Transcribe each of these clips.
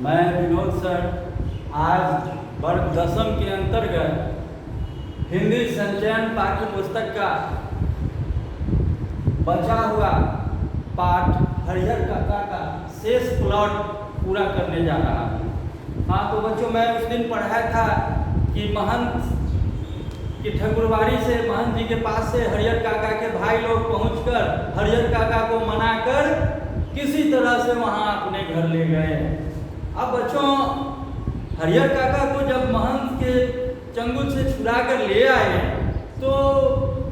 मैं विनोद सर आज वर्ग 10वीं के अंतर्गत हिंदी संचयन पाठ्य पुस्तक का बचा हुआ पाठ हरिहर काका का शेष प्लॉट पूरा करने जा रहा हूँ। हाँ तो बच्चों, मैं उस दिन पढ़ाया था कि महंत कि ठकुरबाड़ी से महंत जी के पास से हरिहर काका के भाई लोग पहुंचकर हरिहर काका को मनाकर किसी तरह से वहां अपने घर ले गए। अब बच्चों, हरिहर काका को जब महंत के चंगुल से छुड़ा कर ले आए तो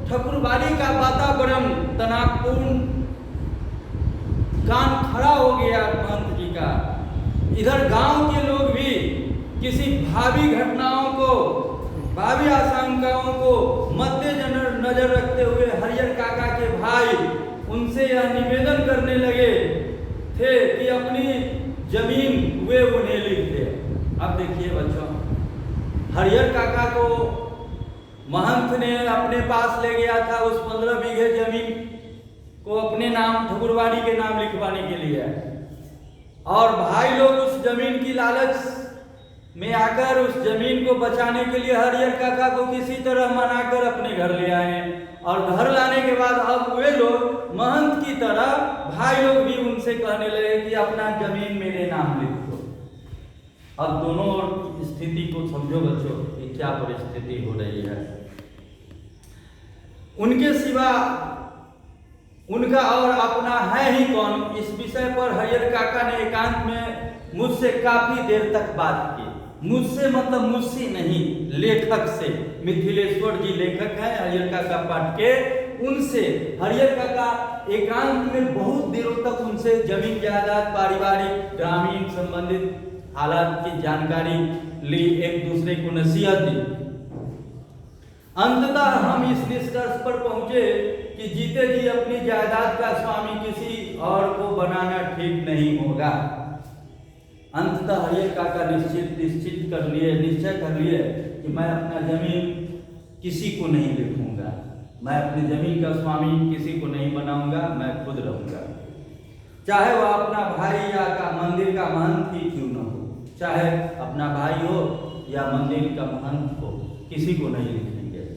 ठकुरबाड़ी का वातावरण तनावपूर्ण, कान खड़ा हो गया महंत जी का। इधर गांव के लोग भी किसी भावी घटनाओं को, भावी आशंकाओं को मद्देनजर रखते हुए हरिहर काका के भाई उनसे यह निवेदन करने लगे थे कि अपनी जमीन वे उन्हें लिख दे। अब देखिए बच्चों, हरिहर काका को महंत ने अपने पास ले गया था उस 15 बीघे जमीन को अपने नाम, ठकुरबाड़ी के नाम लिखवाने के लिए, और भाई लोग उस जमीन की लालच में आकर उस जमीन को बचाने के लिए हरिहर काका को किसी तरह मनाकर अपने घर ले आए। और घर लाने के बाद अब वे लोग महंत की तरह भाई लोग भी उनसे कहने लगे कि अपना जमीन मेरे नाम लिख दो। अब दोनों स्थिति को समझो बच्चों कि क्या परिस्थिति हो रही है। उनके सिवा उनका और अपना है ही कौन, इस विषय पर हरिहर काका ने एकांत में मुझसे काफी देर तक बात की। मुझसे मतलब मुझसे नहीं, लेखक से। मिथिलेश्वर जी लेखक हैं हरिहर काका पाठ के, उनसे हरिहर काका एकांत में बहुत देरों तक उनसे जमीन जायदाद, पारिवारिक ग्रामीण संबंधित हालात की जानकारी ली, एक दूसरे को नसीहत दी। अंततः हम इस निष्कर्ष पर पहुंचे कि जीते जी अपनी जायदाद का स्वामी किसी और को बनाना ठीक नहीं होगा। अंततः हरिहर काका निश्चय कर लिए कि मैं अपना जमीन किसी को नहीं लिखूंगा, मैं अपनी जमीन का स्वामी किसी को नहीं बनाऊंगा, मैं खुद रहूंगा। चाहे वह अपना भाई या का मंदिर का महंत ही क्यों न हो, चाहे अपना भाई हो या मंदिर का महंत हो, किसी को नहीं लिखेंगे।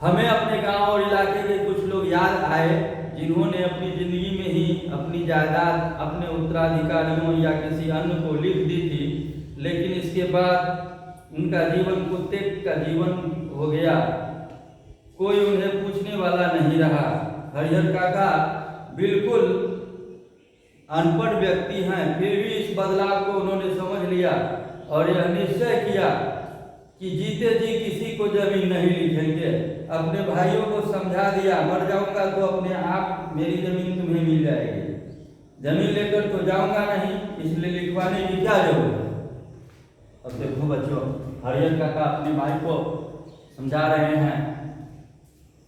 हमें अपने गांव और इलाके के कुछ लोग याद आए जिन्होंने अपनी जिंदगी में ही अपनी जायदाद अपने उत्तराधिकारियों या किसी अन्य को लिख दी थी, लेकिन इसके बाद उनका जीवन कुत्ते का जीवन हो गया, कोई उन्हें पूछने वाला नहीं रहा। हरिहर काका बिल्कुल अनपढ़ व्यक्ति हैं, फिर भी इस बदलाव को उन्होंने समझ लिया और यह निश्चय किया कि जीते जी किसी को जमीन नहीं लिखेंगे। अपने भाइयों को समझा दिया, मर जाऊंगा तो अपने आप मेरी जमीन तुम्हें मिल जाएगी, जमीन लेकर तो जाऊंगा नहीं, इसलिए लिखवाने की क्या जरूरत है। अब देखो बच्चों, हरिहर काका अपने भाई को समझा रहे हैं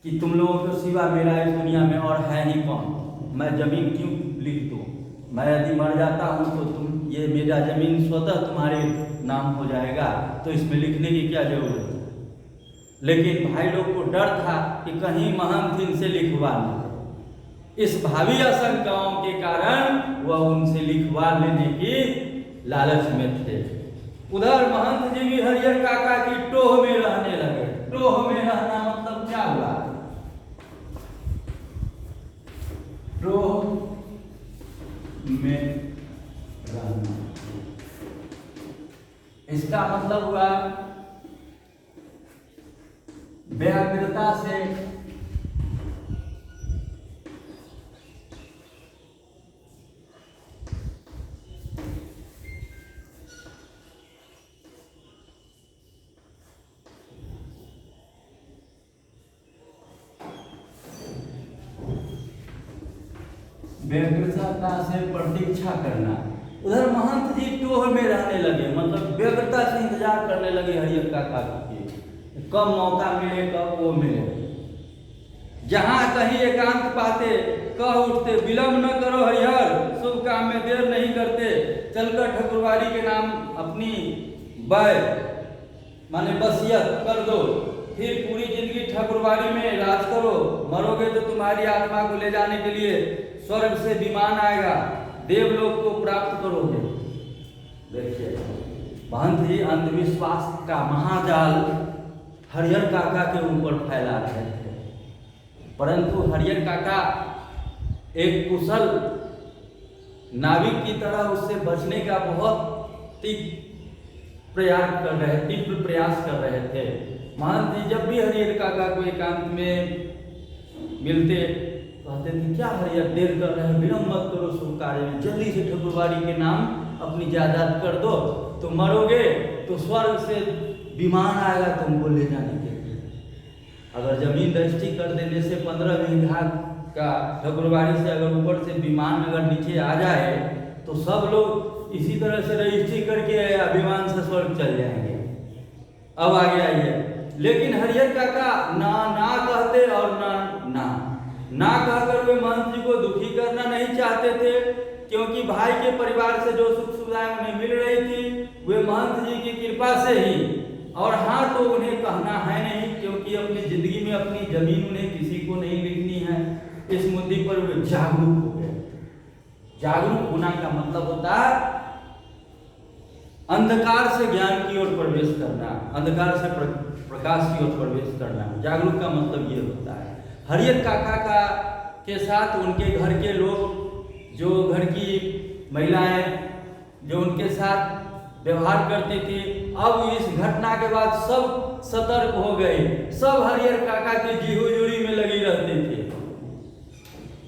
कि तुम लोगों को सिवा मेरा इस दुनिया में और है ही कौन, मैं जमीन क्यों लिख दूं, मैं यदि मर जाता हूं तो तुम ये मेरा जमीन स्वतः तुम्हारे नाम हो जाएगा, तो इसमें लिखने की क्या जरूरत है। लेकिन भाई लोग को डर था कि कहीं महंत इनसे लिखवा ले। इस भावी आशंकाओं के कारण वह उनसे लिखवा लेने की लालच में थे। उधर महंत जी भी हरिहर काका की टोह में रहने लगे। टोह में रहना मतलब क्या हुआ? टोह में रहना, इसका मतलब हुआ व्याग्रता से प्रतीक्षा करना। उधर महंत जी टोह में रहने लगे, मतलब व्यग्रता से इंतजार करने लगे हरिहर काका की, कब मौका मिले, कब वो मिले। जहां कहीं एकांत पाते कह उठते, विलंब न करो हरिहर, शुभ काम में देर नहीं करते, चलकर ठकुरबाड़ी के नाम अपनी बैय माने वसीयत कर दो, फिर पूरी जिंदगी ठकुरबाड़ी में राज करो, मरोगे तो तुम्हारी आत्मा को ले जाने के लिए स्वर्ग से विमान आएगा, देवलोक को प्राप्त करोगे। देखिए महंत जी अंधविश्वास का महाजाल हरिहर काका के ऊपर फैला रहे थे, परंतु हरिहर काका एक कुशल नाविक की तरह उससे बचने का बहुत तीव्र प्रयास कर रहे थे। महंत जी जब भी हरिहर काका को एकांत में मिलते कहते थे, क्या हरिहर देर कर रहे हैं, विलम्ब मत करो शुभ कार्य में, जल्दी से ठाकुरबाड़ी के नाम अपनी जायदाद कर दो, तो मरोगे तो स्वर्ग से विमान आएगा तुमको ले जाने के लिए। अगर जमीन रजिस्ट्री कर देने से 15 बीघा का ठाकुरबाड़ी से अगर ऊपर से विमान अगर नीचे आ जाए तो सब लोग इसी तरह से रजिस्ट्री करके विमान से स्वर्ग चल जाएंगे। अब आगे आइए, लेकिन हरिहर काका ना कहते और ना कहकर वे महंत जी को दुखी करना नहीं चाहते थे, क्योंकि भाई के परिवार से जो सुख सुविधाएं उन्हें मिल रही थी वे महंत जी की कृपा से ही, और हाँ तो उन्हें कहना है नहीं, क्योंकि अपनी जिंदगी में अपनी जमीन उन्हें किसी को नहीं लिखनी है। इस मुद्दे पर वे जागरूक हो गए। जागरूक होना का मतलब होता है अंधकार से ज्ञान की ओर प्रवेश करना, अंधकार से प्रकाश की ओर प्रवेश करना। जागरूक का मतलब ये होता है। हरिहर काका के साथ उनके घर के लोग, जो घर की महिलाएं जो उनके साथ व्यवहार करती थी, अब इस घटना के बाद सब सतर्क हो गए। सब हरिहर काका की जीहुजूरी में लगी रहती थी।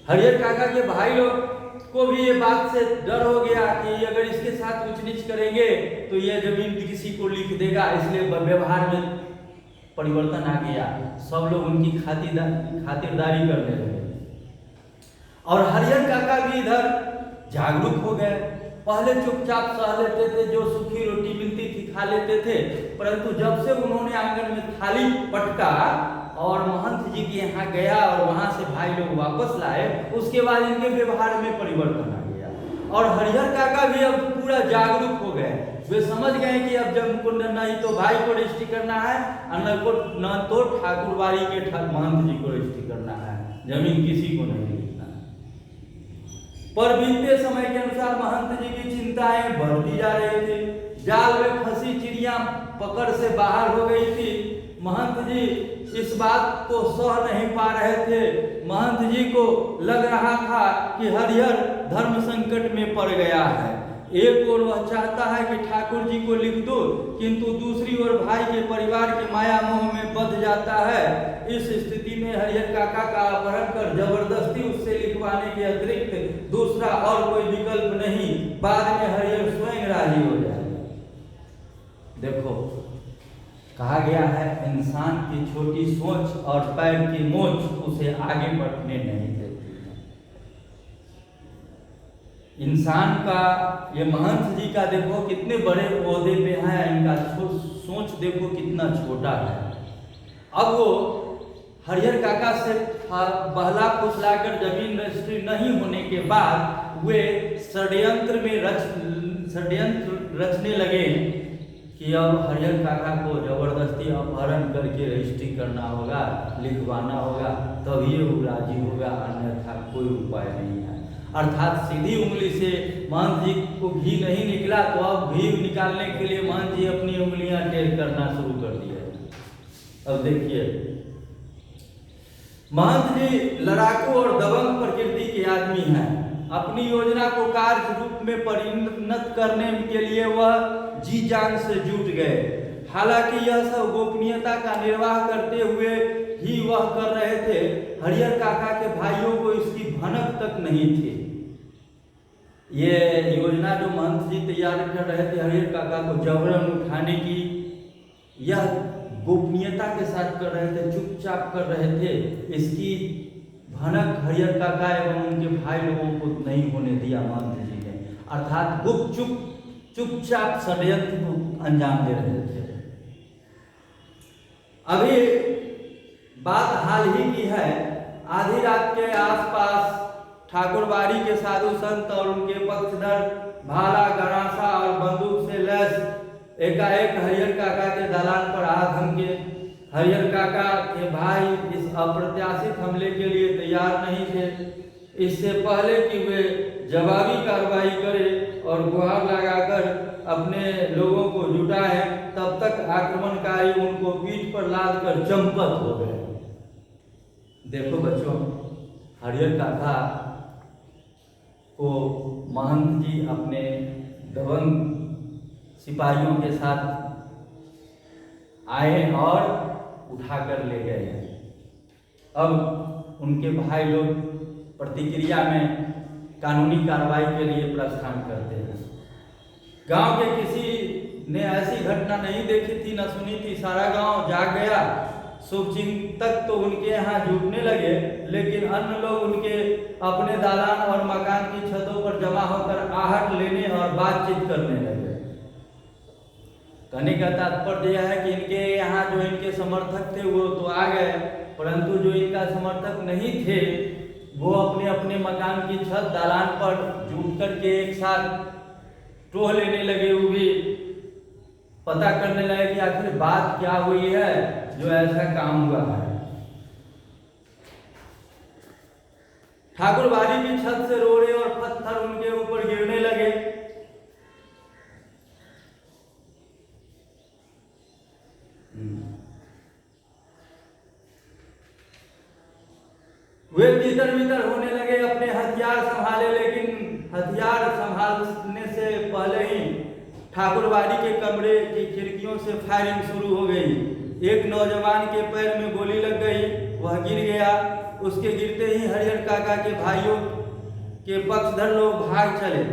हरिहर काका के भाई लोग को भी ये बात से डर हो गया कि अगर इसके साथ ऊंच नीच करेंगे तो यह जमीन किसी को लिख देगा, इसलिए व्यवहार में परिवर्तन आ गया। सब लोग उनकी खातिरदारी करने लगे और हरिहर काका भी इधर जागरूक हो गए। पहले चुपचाप सह लेते थे, जो सूखी रोटी मिलती थी खा लेते थे, परंतु जब से उन्होंने आंगन में थाली पटका और महंत जी के यहाँ गया और वहां से भाई लोग वापस लाए, उसके बाद इनके व्यवहार में परिवर्तन आ गया। और हरिहर काका भी अब पूरा जागरूक हो गए। वे समझ गए कि अब जब उनको नहीं तो भाई को रजिस्ट्री करना है और न तो ठाकुरबाड़ी के महंत जी को रजिस्ट्री करना है, जमीन किसी को नहीं लिखना है। पर बीतते समय के अनुसार महंत जी की चिंताएं बढ़ती जा रही थी। जाल में फंसी चिड़िया पकड़ से बाहर हो गई थी। महंत जी इस बात को सह नहीं पा रहे थे। महंत जी को लग रहा था कि हरिहर धर्म संकट में पड़ गया है। एक ओर वह चाहता है कि ठाकुर जी को लिख दो, किंतु दूसरी ओर भाई के परिवार के माया मोह में बंध जाता है। इस स्थिति में हरिहर काका का अपहरण कर जबरदस्ती उससे लिखवाने के अतिरिक्त दूसरा और कोई विकल्प नहीं। बाद में हरिहर स्वयं राजी हो जाएगा। देखो, कहा गया है इंसान की छोटी सोच और पैर की मोच उसे आगे बढ़ने नहीं देती है। इंसान का ये महंत जी का देखो कितने बड़े ओहदे पे है, इनका सोच देखो कितना छोटा है। अब वो हरिहर काका से बहला फुसलाकर जमीन रजिस्ट्री नहीं होने के बाद वे षड्यंत्र रचने लगे कि अब हरिहर काका को जबरदस्ती अपहरण करके रजिस्ट्री करना होगा, लिखवाना होगा, तभी वो राजी होगा, अन्यथा कोई उपाय नहीं है। अर्थात सीधी उंगली से महंत जी को घी नहीं निकला तो अब घी निकालने के लिए महंत जी अपनी उंगलियां टेढ़ करना शुरू कर दिया। अब देखिए, महंत जी लड़ाकू और दबंग प्रकृति के आदमी हैं। अपनी योजना को कार्य रूप में परिणत करने के लिए वह जी जान से जुट गए। हालांकि यह सब गोपनीयता का निर्वाह करते हुए ही वह कर रहे थे। हरिहर काका के भाइयों को इसकी भनक तक नहीं थी। ये योजना जो महंत जी तैयार कर रहे थे हरिहर काका को जबरन उठाने की, यह गोपनीयता के साथ कर रहे थे, चुपचाप कर रहे थे। इसकी भनक हरिहर काका एवं उनके भाई लोगों को नहीं होने दिया महंत जी ने। अर्थात चुपचाप षड्यंत्र को अंजाम दे रहे थे। अभी बात हाल ही की है। आधी रात के आसपास ठाकुरबाड़ी के साधु संत और उनके पक्षधर भाला, गरासा और बंदूक से लैस एकाएक हरिहर काका के दलान पर आ धमके। हरिहर काका के भाई इस अप्रत्याशित हमले के लिए तैयार नहीं थे। इससे पहले कि वे जवाबी कार्रवाई करे और गुहार लगाकर अपने लोगों को जुटाए, तब तक आक्रमणकारी उनको पीठ पर लाद कर चंपत हो गए। देखो बच्चों, हरिहर काका को महंत जी अपने दबंग सिपाहियों के साथ आए और उठाकर ले गए। अब उनके भाई लोग प्रतिक्रिया में कानूनी कार्रवाई के लिए प्रस्थान करते हैं। गांव के किसी ने ऐसी घटना नहीं देखी थी, न सुनी थी। सारा गांव जाग गया। शुभचिंतक तो उनके यहाँ जुटने लगे, लेकिन अन्य लोग उनके अपने दालान और मकान की छतों पर जमा होकर आहट लेने और बातचीत करने लगे। कहने का तात्पर्य यह है कि इनके यहाँ जो इनके समर्थक थे वो तो आ गए, परंतु जो इनका समर्थक नहीं थे वो अपने अपने मकान की छत दालान पर जुट करके एक साथ टोह लेने लगे। वो भी पता करने लगे कि आखिर बात क्या हुई है जो ऐसा काम हुआ है। ठाकुरबाड़ी की छत से रोड़े और पत्थर उनके ऊपर गिरने लगे। वे भीतर भीतर होने लगे, अपने हथियार संभाले, लेकिन हथियार संभालने से पहले ही ठाकुरबाड़ी के कमरे की खिड़कियों से फायरिंग शुरू हो गई। एक नौजवान के पैर में गोली लग गई, वह गिर गया। उसके गिरते ही हरिहर काका के भाइयों के पक्षधर लोग भाग चले।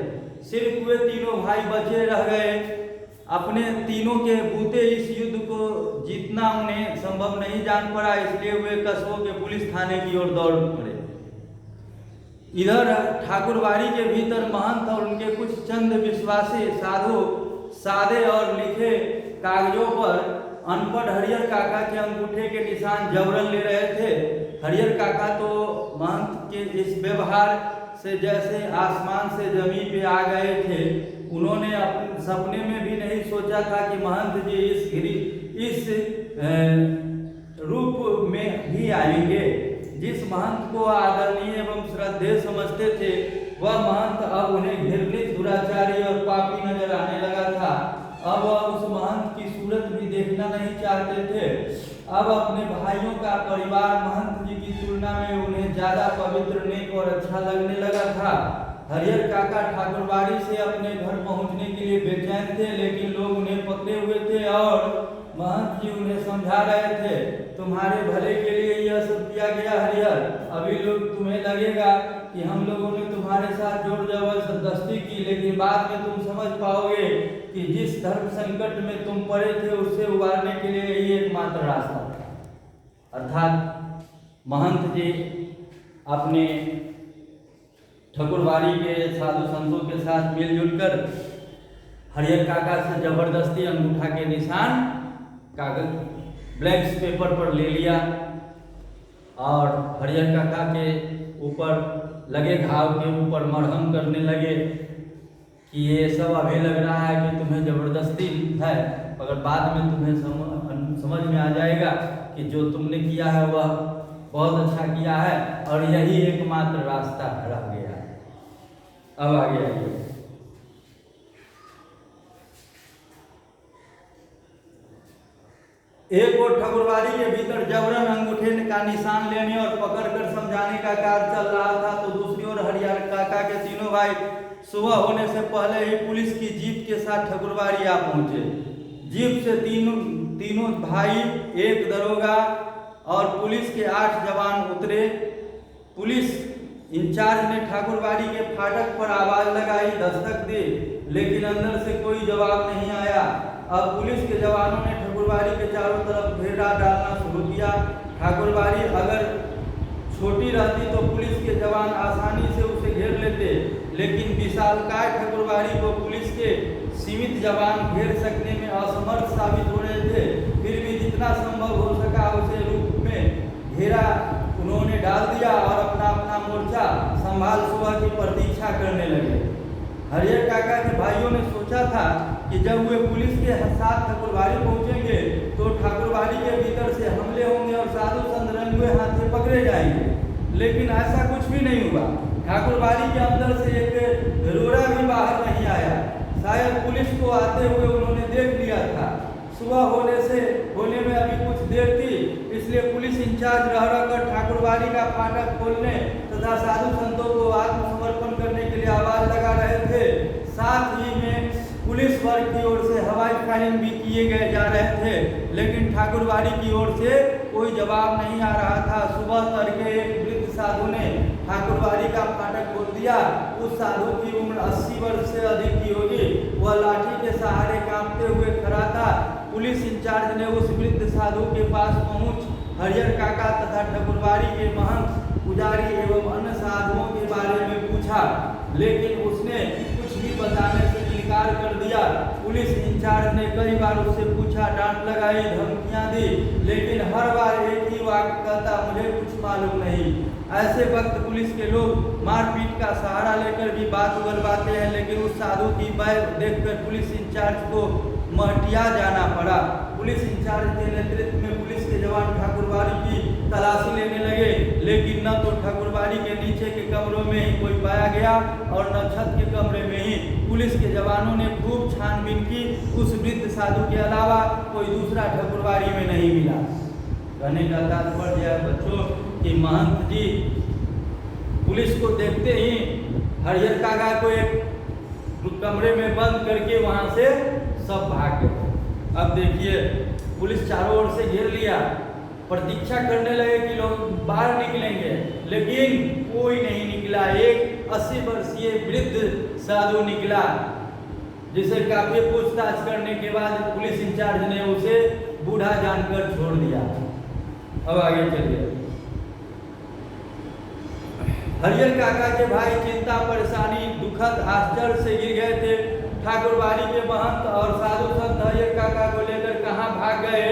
सिर्फ वे तीनों भाई बचे रह गए। अपने तीनों के बूते इस युद्ध को जीतना उन्हें संभव नहीं जान पड़ा, इसलिए वे कस्बों के पुलिस थाने की ओर दौड़ पड़े। इधर ठाकुरबाड़ी के भीतर महंत और उनके कुछ चंद विश्वासी साधु सादे और लिखे कागजों पर अनपढ़ हरिहर काका के अंगूठे के निशान जबरन ले रहे थे। हरिहर काका तो महंत के इस व्यवहार से जैसे आसमान से जमीन पे आ गए थे। उन्होंने अपने सपने में भी नहीं सोचा था कि महंत जी इस रूप में भी आएंगे। जिस महंत को आदरणीय एवं श्रद्धेय समझते थे, वह महंत अब उन्हें घृणित, दुराचारी और पापी नजर आने लगा था। अब वह उस महंत की सूरत भी देखना नहीं चाहते थे। अब अपने भाइयों का परिवार महंत जी की तुलना में उन्हें ज्यादा पवित्र, नेक और अच्छा लगने लगा था। हरिहर काका ठाकुरबाड़ी से अपने घर पहुंचने के लिए बेचैन थे, लेकिन लोग उन्हें पकड़े हुए थे और महंत जी उन्हें समझा रहे थे, तुम्हारे भले के लिए यह सब किया गया हरिहर। अभी लोग तुम्हें लगेगा कि हम लोगों ने तुम्हारे साथ जोर जबरदस्ती की, लेकिन बाद में तुम समझ पाओगे कि जिस धर्म संकट में तुम पड़े थे उससे उबारने के लिए यही एकमात्र रास्ता था। अर्थात महंत जी अपने ठाकुरबाड़ी के साधु संतों के साथ मिलजुल कर हरिहर काका से जबरदस्ती अंगूठा के निशान कागज ब्लैंक पेपर पर ले लिया और हरिहर काका के ऊपर लगे घाव के ऊपर मरहम करने लगे कि ये सब अभी लग रहा है कि तुम्हें जबरदस्ती है, मगर बाद में तुम्हें समझ में आ जाएगा कि जो तुमने किया है वह बहुत अच्छा किया है और यही एकमात्र रास्ता रह गया। अब आगे आइए। एक और ठाकुरबाड़ी के भीतर जबरन अंगूठे का निशान लेने और पकड़कर समझाने का कार्य चल रहा था, तो दूसरी ओर हरिहर काका के तीनों भाई सुबह होने से पहले ही पुलिस की जीप के साथ ठाकुरबाड़ी आ पहुंचे। जीप से तीनों भाई, एक दरोगा और पुलिस के 8 जवान उतरे। पुलिस इंचार्ज ने ठाकुरबाड़ी के फाटक पर आवाज लगाई, दस्तक दी, लेकिन अंदर से कोई जवाब नहीं आया। अब पुलिस के जवानों ने ठाकुरबाड़ी के चारों तरफ घेरा डालना शुरू किया। ठाकुरबाड़ी अगर छोटी रहती तो पुलिस के जवान आसानी से उसे घेर लेते, लेकिन विशालकाय ठाकुरबाड़ी को पुलिस के सीमित जवान घेर सकने में असमर्थ साबित हो रहे थे। फिर भी जितना संभव हो सका उसे रूप में घेरा उन्होंने डाल दिया और अपना अपना मोर्चा संभाल सुबह की प्रतीक्षा करने लगे। हरिहर काका के भाइयों ने सोचा था कि जब वे पुलिस के साथ ठाकुरबाड़ी पहुंचेंगे तो ठाकुरबाड़ी के भीतर से हमले होंगे और साधु संत रंगे हाथे पकड़े जाएंगे, लेकिन ऐसा कुछ भी नहीं हुआ। ठाकुरबाड़ी के अंदर से एक रोड़ा भी बाहर नहीं आया। शायद पुलिस को आते हुए उन्होंने देख लिया था। सुबह होने में अभी कुछ देर थी, इसलिए पुलिस इंचार्ज रह रहकर ठाकुरबाड़ी का फाटक खोलने तथा साधु संतों को आत्मसमर्पण करने के लिए आवाज लगा रहे थे। साथ ही में पुलिस वर्ग की ओर से हवाई फायरिंग भी किए गए जा रहे थे, लेकिन ठाकुरबाड़ी की ओर से कोई जवाब नहीं आ रहा था। सुबह तड़के एक वृद्ध साधु ने ठाकुरबाड़ी का फाटक खोल दिया। उस साधु की उम्र 80 वर्ष से अधिक की होगी। वह लाठी के सहारे कांपते हुए खड़ा था। पुलिस इंचार्ज ने उस वृद्ध साधु के पास पहुंच हरिहर काका तथा ठाकुरबाड़ी के महंत, पुजारी एवं अन्य साधुओं के बारे में पूछा, लेकिन उसने कुछ भी बताने से इनकार कर दिया। पुलिस इंचार्ज ने कई बार उससे पूछा, डांट लगाई, धमकियां दी, लेकिन हर बार एक ही वाक्य कहता, मुझे कुछ मालूम नहीं। ऐसे वक्त पुलिस के लोग मारपीट का सहारा लेकर भी बात उगलवाते हैं, लेकिन उस साधु की बैग देखकर पुलिस इंचार्ज को महटिया जाना पड़ा। पुलिस इंचार्ज के नेतृत्व में पुलिस के जवान ठाकुरबाड़ी की तलाशी लेने लगे, लेकिन न तो ठाकुरबाड़ी के नीचे के कमरों में ही कोई पाया गया और न छत के कमरे में ही। पुलिस के जवानों ने खूब छानबीन की, उस वृद्ध साधु के अलावा कोई दूसरा ठाकुरबाड़ी में नहीं मिला। कहने का तात्पर्य है बच्चों कि महंत जी पुलिस को देखते ही हरिहर काका को एक कमरे में बंद करके वहां से सब भाग गए। अब देखिए, पुलिस चारों ओर से घेर लिया, प्रतीक्षा करने लगे कि लोग बाहर निकलेंगे, लेकिन कोई नहीं निकला। एक 80 वर्षीय वृद्ध साधु निकला, जिसे काफी पूछताछ करने के बाद पुलिस इंचार्ज ने उसे बूढ़ा जानकर छोड़ दिया। अब आगे चलिए। हरिहर काका के भाई चिंता, परेशानी, दुखद आश्चर्य से गिर गए थे। ठाकुरबाड़ी के महंत और साधु संत हरिहर काका को लेकर कहाँ भाग गए,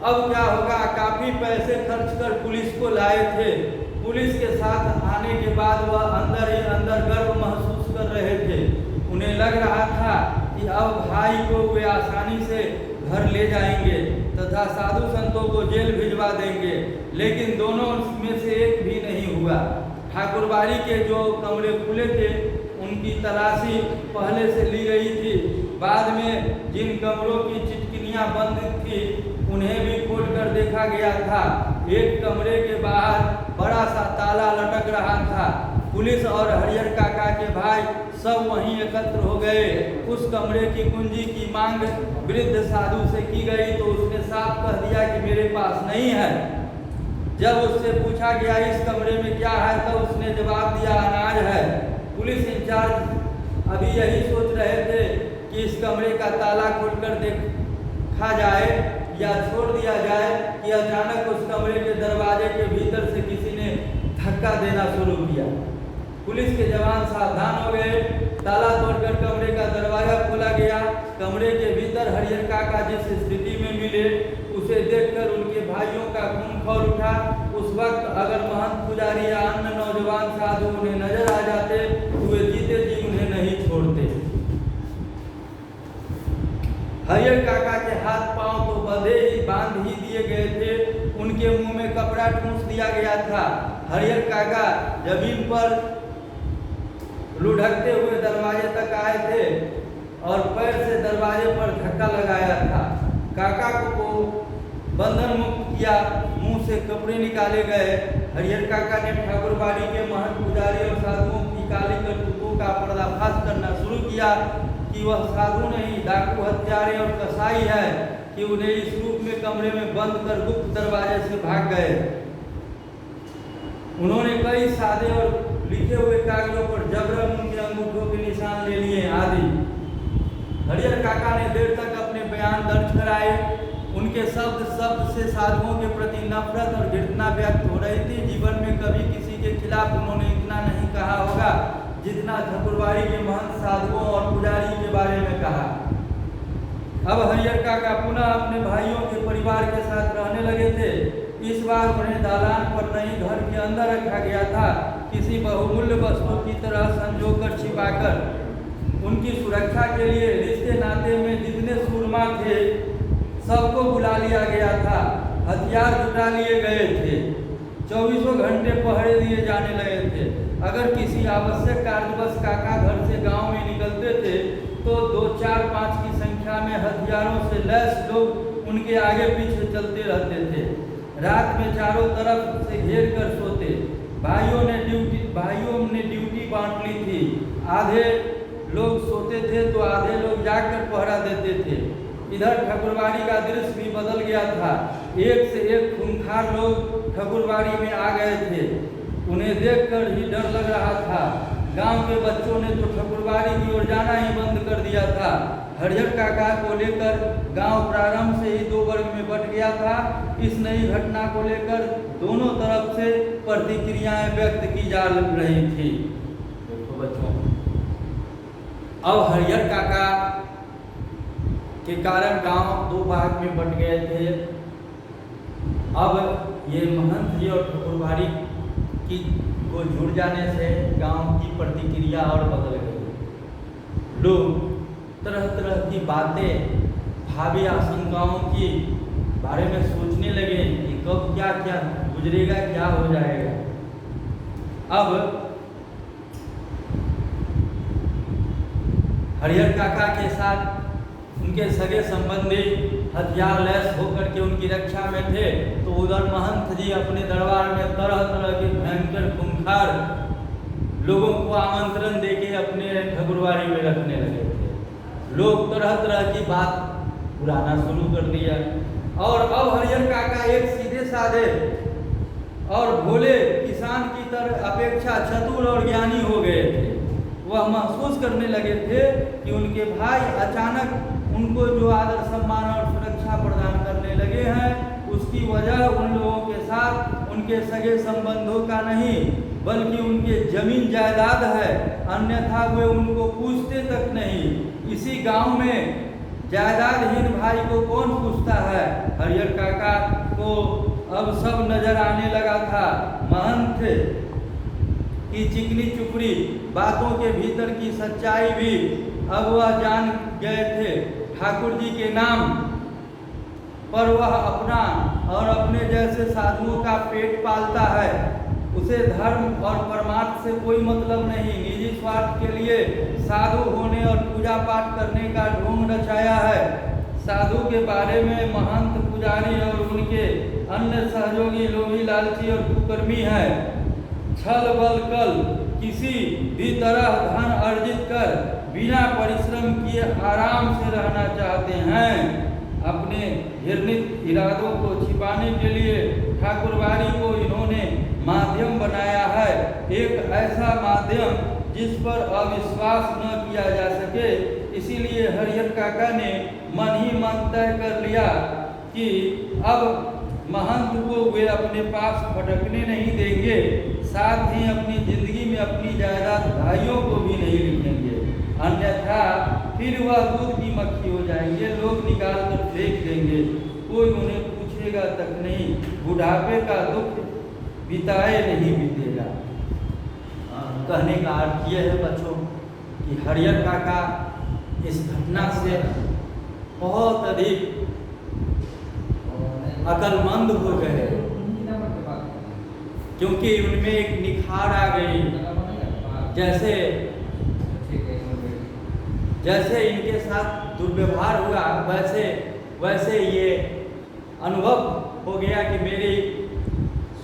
अब क्या होगा। काफी पैसे खर्च कर पुलिस को लाए थे। पुलिस के साथ आने के बाद वह अंदर ही अंदर गर्व महसूस कर रहे थे। उन्हें लग रहा था कि अब भाई को वे आसानी से घर ले जाएंगे तथा साधु संतों को जेल भिजवा देंगे, लेकिन दोनों में से एक भी नहीं हुआ। ठाकुरबाड़ी के जो कमरे खुले थे उनकी तलाशी पहले से ली गई थी। बाद में जिन कमरों की चिटकिनियां बंद थी उन्हें भी खोलकर देखा गया था। एक कमरे के बाहर बड़ा सा ताला लटक रहा था। पुलिस और हरिहर काका के भाई सब वहीं एकत्र हो गए। उस कमरे की कुंजी की मांग वृद्ध साधु से की गई तो उसने साफ कह दिया कि मेरे पास नहीं है। जब उससे पूछा गया इस कमरे में क्या है, तो उसने जवाब दिया अनाज है। पुलिस इंचार्ज अभी यही सोच रहे थे कि इस कमरे का ताला खोलकर देखा जाए या छोड़ दिया जाए कि अचानक उस कमरे के दरवाजे के भीतर से किसी ने धक्का देना शुरू किया। पुलिस के जवान सावधान हो गए। ताला तोड़कर कमरे का दरवाजा खोला गया। कमरे के भीतर हरिहर काका जिस स्थिति में मिले उसे देखकर उनके भाइयों का खून खौल उठा। उस वक्त अगर महंत, पुजारी या अन्य नौजवान साधु उन्हें नजर आ जाते तो वे जीते जी उन्हें नहीं छोड़ते। हरिहर काका के हाथ पांव तो बांध ही दिए गए थे, उनके मुंह में कपड़ा ठूंस दिया गया था। हरिहर काका जमीन पर लुढ़कते हुए दरवाजे तक आए थे और पैर से दरवाजे पर धक्का लगाया था। काका को बंधन मुक्त किया, मुंह से कपड़े निकाले गए। हरिहर काका ने ठाकुरबाड़ी के महंत, पुजारी और साधुओं की काली करतूतों का पर्दाफाश करना शुरू किया कि वह साधु नहीं, डाकू, हत्यारे और कसाई है कि उन्हें इस रूप में कमरे में बंद कर गुप्त दरवाजे से भाग गए। उन्होंने कई सादे और लिखे हुए कागजों पर जबरन उनके अंगूठों के निशान ले लिए आदि। हरिहर काका ने देर तक अपने बयान दर्ज कराए। उनके शब्द से साधुओं के प्रति नफरत और घृणा व्यक्त हो रही थी। जीवन में कभी किसी के खिलाफ उन्होंने इतना नहीं कहा होगा जितना ठाकुरबाड़ी के महंत, साधुओं और पुजारी के बारे में कहा। अब हरिहर काका पुनः अपने भाइयों के परिवार के साथ रहने लगे थे। इस बार उन्हें दालान पर नहीं, घर के अंदर रखा गया था, किसी बहुमूल्य वस्तु की तरह संजोकर छिपाकर। उनकी सुरक्षा के लिए रिश्ते नाते में जितने सूरमा थे सबको बुला लिया गया था। हथियार जुटा लिए गए थे। 24 घंटे पहरे दिए जाने लगे थे। अगर किसी आवश्यक कार्यवश काका घर से गांव में निकलते थे तो 2, 4, 5 की संख्या में हथियारों से लैस लोग उनके आगे पीछे चलते रहते थे। रात में चारों तरफ से घेर कर सोते। भाइयों ने ड्यूटी बांट ली थी। आधे लोग सोते थे तो आधे लोग जाकर पहरा देते थे। इधर ठाकुरबाड़ी का दृश्य भी बदल गया था। एक से एक खूंखार लोग ठाकुरबाड़ी में आ गए थे। उन्हें देखकर ही डर लग रहा था। गांव के बच्चों ने तो ठाकुरबाड़ी की ओर जाना ही बंद कर दिया था। हरिहर काका को लेकर गांव प्रारंभ से ही 2 वर्ग में बंट गया था। इस नई घटना को लेकर दोनों तरफ से प्रतिक्रियाएं व्यक्त की जा रही थी। देखो बच्चों, अब हरिहर काका के कारण गांव 2 भाग में बंट गए थे। अब ये महंत जी और ठाकुरबाड़ी की को जुड़ जाने से गांव की प्रतिक्रिया और बदल गई। लोग तरह तरह की बातें, भावी आशंकाओं की बारे में सोचने लगे कि कब क्या क्या गुजरेगा, क्या हो जाएगा। अब हरिहर काका के साथ उनके सगे संबंधी हथियार लैस होकर के उनकी रक्षा में थे, तो उधर महंत जी अपने दरबार में तरह तरह के भयंकर खूंखार लोगों को आमंत्रण देके अपने ठाकुरबाड़ी में रखने लगे थे। लोग तरह तरह की बात उड़ाना शुरू कर दिया। और अब हरिहर काका एक सीधे साधे और भोले किसान की तरह अपेक्षा चतुर और ज्ञानी हो गए थे। वह महसूस करने लगे थे कि उनके भाई अचानक उनको जो आदर सम्मान और सुरक्षा प्रदान करने लगे हैं, उसकी वजह उन लोगों के साथ उनके सगे संबंधों का नहीं बल्कि उनके जमीन जायदाद है, अन्यथा वे उनको पूछते तक नहीं। इसी गांव में जायदादहीन भाई को कौन पूछता है। हरिहर काका को अब सब नजर आने लगा था। महंत की चिकनी चुपड़ी बातों के भीतर की सच्चाई भी अब वह जान गए थे। ठाकुर जी के नाम पर वह अपना और अपने जैसे साधुओं का पेट पालता है। उसे धर्म और परमार्थ से कोई मतलब नहीं। निजी स्वार्थ के लिए साधु होने और पूजा पाठ करने का ढोंग रचाया है। साधु के बारे में महंत, पुजारी और उनके अन्य सहयोगी लोभी, लालची और कुकर्मी है। छल बल कल किसी भी तरह धन अर्जित कर बिना परिश्रम किए आराम से रहना चाहते हैं। अपने घृणित इरादों को छिपाने के लिए ठाकुरबाड़ी को इन्होंने माध्यम बनाया है, एक ऐसा माध्यम जिस पर अविश्वास न किया जा सके। इसीलिए हरिहर काका ने मन ही मन तय कर लिया कि अब महंत को वे अपने पास फटकने नहीं देंगे, साथ ही अपनी जिंदगी में अपनी जायदाद भाइयों को भी नहीं लिखेंगे, अन्यथा फिर वह दूध की मक्खी हो जाएंगे। लोग निकाल कर फेंक देंगे, कोई उन्हें पूछेगा तक नहीं। बुढ़ापे का दुख बिताए नहीं बीतेगा। कहने का अर्थ यह है बच्चों कि हरिहर काका इस घटना से बहुत अधिक अकलमंद हो गए, क्योंकि उनमें एक निखार आ गई। जैसे इनके साथ दुर्व्यवहार हुआ, वैसे ये अनुभव हो गया कि मेरी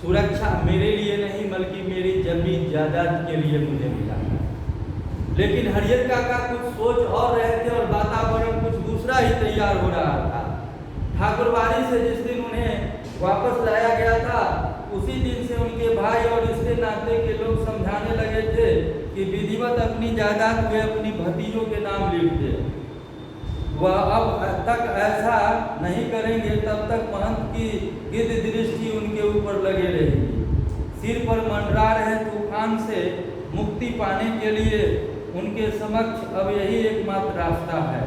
सुरक्षा मेरे लिए नहीं बल्कि मेरी जमीन जायदाद के लिए मुझे मिला। लेकिन हरिहर काका कुछ सोच और रहे थे और वातावरण कुछ दूसरा ही तैयार हो रहा था। ठाकुरबाड़ी से जिस दिन उन्हें वापस लाया गया था, उसी दिन से उनके भाई और रिश्ते नाते के लोग समझाने लगे थे कि विधिवत अपनी जायदाद वे अपनी भतीजों के नाम लिख दे। वह अब तक ऐसा नहीं करेंगे तब तक महंत की गिद्ध दृष्टि उनके ऊपर लगे रहेगी। सिर पर मंडरा रहे तूफान से मुक्ति पाने के लिए उनके समक्ष अब यही एकमात्र रास्ता है।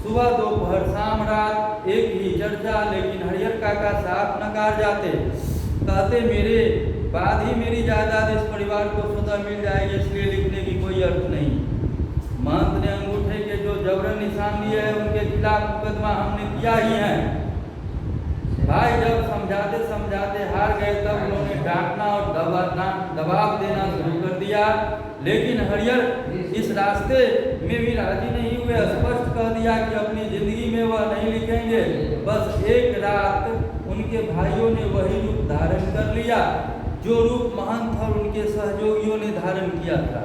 सुबह दोपहर शाम रात एक ही चर्चा, लेकिन हरिहर काका साफ नकार जाते, कहते मेरे बाद ही मेरी जायदाद इस परिवार को स्वतः मिल जाएगी, इसलिए लिखने की कोई अर्थ नहीं। महंत ने अंगूठे के जो जबरन निशान दिए हैं उनके खिलाफ मुकदमा हमने किया ही है। भाई जब समझाते समझाते हार गए तब उन्होंने डांटना और दबाव देना शुरू कर दिया। लेकिन हरियर इस रास्ते में भी राजी नहीं हुए। स्पष्ट कह दिया कि अपनी जिंदगी में वह नहीं लिखेंगे। बस एक रात उनके भाइयों ने वही रूप धारण कर लिया जो रूप महंत और उनके सहयोगियों ने धारण किया था।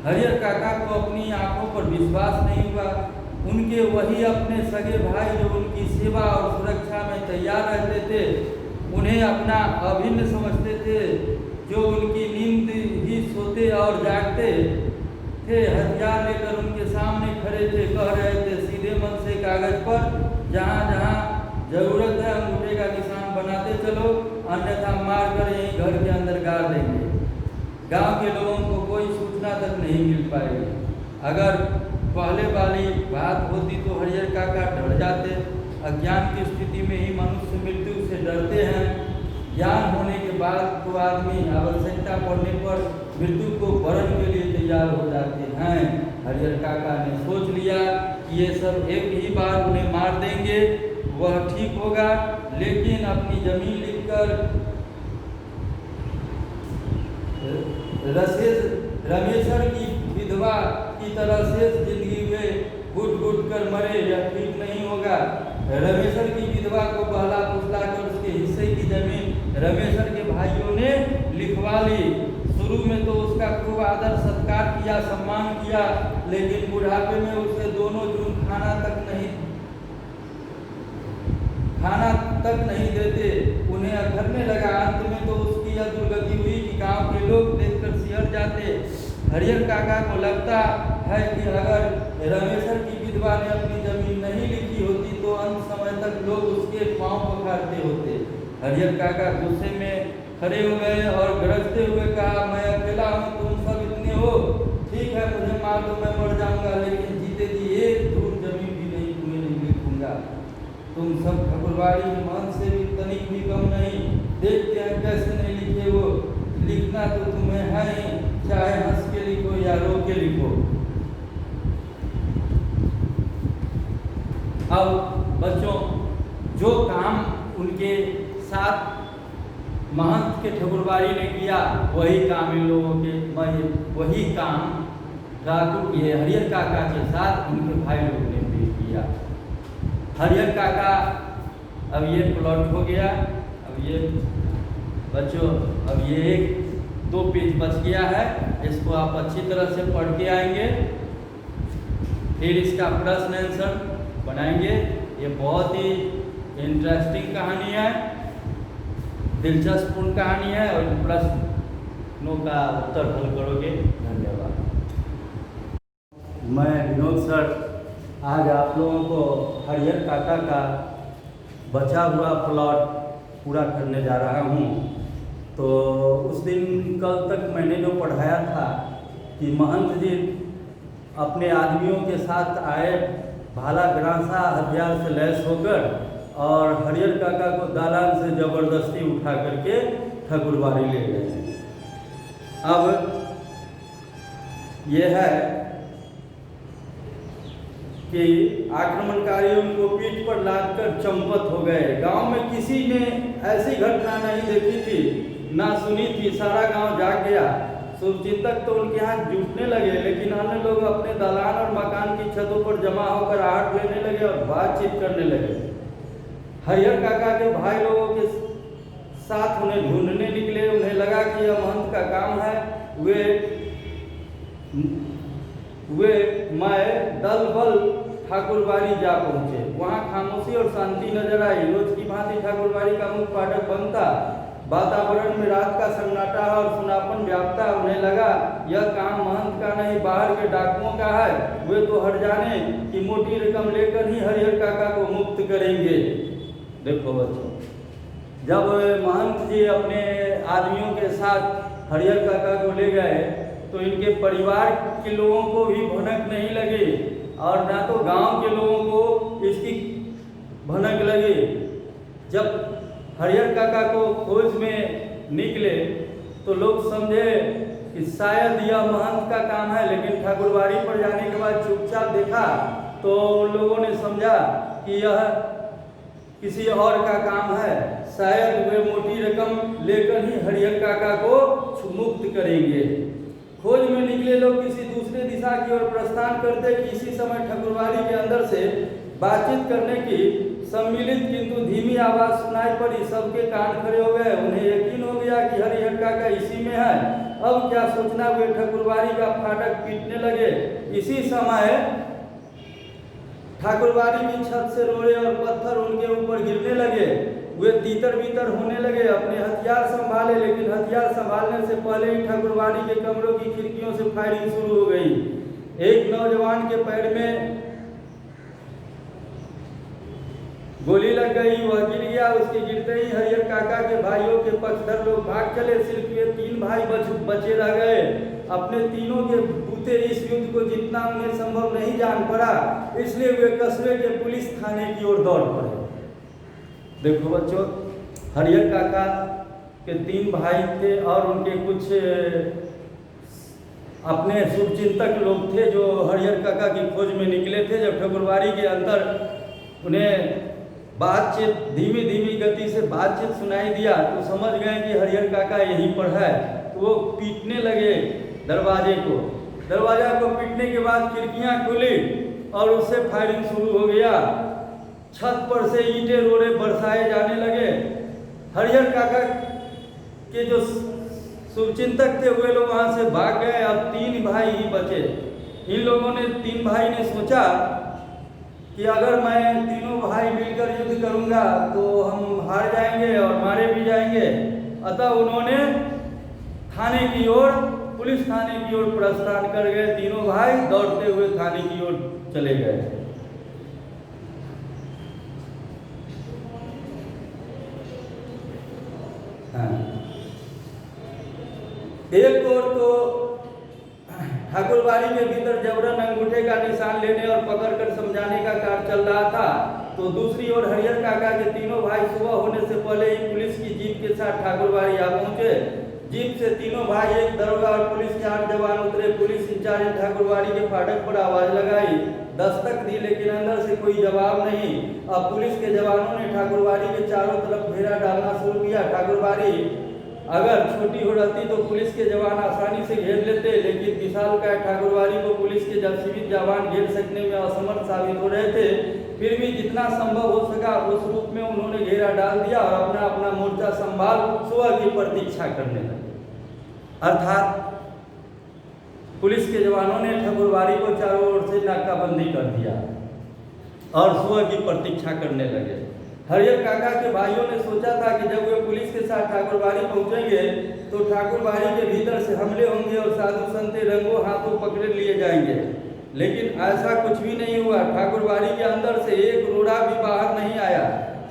हरियर काका को अपनी आंखों पर विश्वास नहीं हुआ। उनके वही अपने सगे भाई जो उनकी सेवा और सुरक्षा में तैयार रहते थे, उन्हें अपना अभिन्न समझते थे, जो उनकी नींद ही सोते और जागते थे, हथियार लेकर उनके सामने खड़े थे, कह रहे थे सीधे मन से कागज पर जहाँ जहाँ जरूरत है अंगूठे का निशान बनाते चलो, अन्यथा मार कर यहीं घर के अंदर गाड़ देंगे। गांव के लोगों को कोई सूचना तक नहीं मिल पाएगी। अगर पहले वाली बात होती तो हरियर काका डर जाते। अज्ञान की स्थिति में ही मनुष्य मृत्यु से डरते हैं। ज्ञान होने के बाद तो आदमी आवश्यकता पड़ने पर मृत्यु को वरण के लिए तैयार हो जाते हैं। हरियर काका ने सोच लिया कि ये सब एक ही बार उन्हें मार देंगे, वह ठीक होगा। लेकिन अपनी जमीन लिखकर रमेश्वर की विधवा की तरह शेष जिंदगी में घुट घुट कर मरे, यह ठीक नहीं होगा। रमेश्वर की विधवा को बहला फुसला कर उसके हिस्से की जमीन रमेश्वर के भाइयों ने लिखवा ली। शुरू में तो उसका खूब आदर सत्कार किया, सम्मान किया, लेकिन बुढ़ापे में उसे दोनों जून खाना तक नहीं देते, उन्हें अखरने लगा। अंत में तो उसकी यह दुर्गति हुई कि गांव के लोग देखकर सिहर जाते। हरियर काका को लगता है कि अगर रमेश्वर की विधवा ने अपनी जमीन नहीं लिखी होती तो अंत समय तक लोग उसके पांव पखारते होते। हरियर काका गुस्से में खड़े हो गए और गरजते हुए कहा, मैं अकेला हूँ, तुम सब इतने हो, ठीक है मुझे मार दो, मैं मर जाऊंगा, लेकिन जीते जी एक धूल जमीन भी नहीं तुम्हें नहीं लिखूंगा। तुम सब ठाकुरबाड़ी में मन से भी तनिक भी कम नहीं, देखते हैं कैसे नहीं लिखे वो। लिखना तो तुम्हें है ही, चाहे हंस के लिखो या रो के लिखो। अब बच्चों, जो काम उनके साथ महंत के ठाकुरबाड़ी ने किया वही काम इन लोगों के वही काम ठाकुर ये हरियर काका के साथ उनके भाई लोगों ने भी किया। हरियर काका अब ये प्लॉट हो गया। अब ये बच्चों, अब ये एक 2 पेज बच गया है, इसको आप अच्छी तरह से पढ़ के आएंगे, फिर इसका प्रश्न आंसर बनाएंगे। ये बहुत ही इंटरेस्टिंग कहानी है, दिलचस्प कहानी है, और प्रश्नों का उत्तर हल करोगे। धन्यवाद। मैं विनोद सर आज आप लोगों को हरियर काका का बचा हुआ प्लॉट पूरा करने जा रहा हूँ। तो उस दिन कल तक मैंने जो पढ़ाया था कि महंत जी अपने आदमियों के साथ आए, भाला गरासा हथियार से लैस होकर, और हरियर काका को दालान से जबरदस्ती उठा करके ठाकुरबाड़ी ले गए। अब यह है कि आक्रमणकारी उनको पीठ पर लादकर चंपत हो गए। गांव में किसी ने ऐसी घटना नहीं देखी थी, ना सुनी थी। सारा गांव जाग गया। शुभचिंतक तो उनके यहाँ जुटने लगे, लेकिन अन्य लोग अपने दालान और मकान की छतों पर जमा होकर आहट लेने लगे और बातचीत करने लगे। हरियर काका के भाई लोगों के साथ उन्हें ढूंढने निकले। उन्हें लगा कि यह महंत का काम है। वे मैं दल बल ठाकुरबाड़ी जा पहुंचे। वहां खामोशी और शांति नजर आई। रोज की भांति ठाकुरबाड़ी का मुख्य फाटक बंद था। वातावरण में रात का सन्नाटा और सुनापन व्याप्ता। उन्हें लगा यह काम महंत का नहीं, बाहर के डाकुओं का है। वे तो हट जाने की मोटी रकम लेकर ही हरियर काका को मुक्त करेंगे। देखो बच्चों, जब महंत जी अपने आदमियों के साथ हरियर काका को ले गए तो इनके परिवार के लोगों को भी भनक नहीं लगी, और ना तो गांव के लोगों को इसकी भनक लगी। जब हरियर काका को खोज में निकले तो लोग समझे कि शायद यह महंत का काम है, लेकिन ठाकुरबाड़ी पर जाने के बाद चुपचाप देखा तो लोगों ने समझा कि यह किसी और का काम है, शायद वे मोटी रकम लेकर ही हरिहर काका को मुक्त करेंगे। खोज में निकले लोग किसी दूसरे दिशा की ओर प्रस्थान करते कि इसी समय ठकुरबाड़ी के अंदर से बातचीत करने की सम्मिलित किंतु धीमी आवाज सुनाई पड़ी। सबके कान खड़े हो गए। उन्हें यकीन हो गया कि हरिहर काका इसी में है। अब क्या सोचना, वे ठकुरबाड़ी का फाटक पीटने लगे। इसी समय ठाकुरबाड़ी की छत से रोड़े और पत्थर उनके ऊपर गिरने लगे। वे तीतर बीतर होने लगे। अपने हथियार संभाले, लेकिन हथियार संभालने से पहले ही ठाकुरबाड़ी के कमरों की खिड़कियों से फायरिंग शुरू हो गई। एक नौजवान के पैर में गोली लग गई, वह गिर गया। उसके गिरते ही हरिहर काका के भाइयों के पक्षधर लोग भाग चले। सिर्फ ये 3 भाई बचे रह गए। अपने तीनों के बूते इस युद्ध को जीतना उन्हें संभव नहीं जान पड़ा, इसलिए वे कस्बे के पुलिस थाने की ओर दौड़ पड़े। देखो बच्चों, हरिहर काका के 3 भाई थे और उनके कुछ अपने शुभचिंतक लोग थे जो हरिहर काका की खोज में निकले थे। जब ठकुरबाड़ी के अंदर उन्हें बातचीत धीमी धीमी गति से बातचीत सुनाई दिया तो समझ गए कि हरिहर काका यहीं पर है। तो वो पीटने लगे दरवाजे को। दरवाजा को पीटने के बाद खिड़कियां खुली और उससे फायरिंग शुरू हो गया। छत पर से ईंटें रोड़े बरसाए जाने लगे। हरिहर काका के जो शुभचिंतक थे वे लोग वहां से भाग गए। अब 3 भाई ही बचे। इन लोगों ने 3 भाई ने सोचा कि अगर मैं तीनों भाई मिलकर युद्ध करूंगा तो हम हार जाएंगे और मारे भी जाएंगे। अतः उन्होंने थाने की ओर, पुलिस थाने की ओर प्रस्थान कर गए। तीनों भाई दौड़ते हुए थाने की ओर चले गए। एक ओर तो ठाकुरबाड़ी के भीतर जबरन अंगूठे का निशान लेने और पकड़कर समझाने का कार्य चल रहा था, तो दूसरी ओर हरिहर काका के तीनों भाई सुबह होने से पहले ही पुलिस की जीप के साथ ठाकुरबाड़ी आ पहुंचे। जीप से तीनों भाई, एक दरोगा और पुलिस के 8 जवान उतरे। पुलिस इंचार्ज ने ठाकुरबाड़ी के फाटक पर आवाज लगाई, दस्तक दी, लेकिन अंदर से कोई जवाब नहीं। अब पुलिस के जवानों ने ठाकुरबाड़ी के चारों तरफ घेरा डालना शुरू किया। ठाकुरबाड़ी अगर छोटी हो रहती तो पुलिस के जवान आसानी से घेर लेते, लेकिन विशालकाय ठाकुरबाड़ी को पुलिस के जब सीमित जवान घेर सकने में असमर्थ साबित हो रहे थे। फिर भी जितना संभव हो सका उस रूप में उन्होंने घेरा डाल दिया और अपना अपना मोर्चा संभाल सुबह की प्रतीक्षा करने लगे। अर्थात पुलिस के जवानों ने ठाकुरबाड़ी को चारों ओर से नाकाबंदी कर दिया और सुबह की प्रतीक्षा करने लगे। हरिहर काका के भाइयों ने सोचा था कि जब वे पुलिस के साथ ठाकुरबाड़ी पहुंचेंगे तो ठाकुरबाड़ी के भीतर से हमले होंगे और साधु संत रंगों हाथों पकड़े लिए जाएंगे, लेकिन ऐसा कुछ भी नहीं हुआ। ठाकुरबाड़ी के अंदर से एक रोड़ा भी बाहर नहीं आया।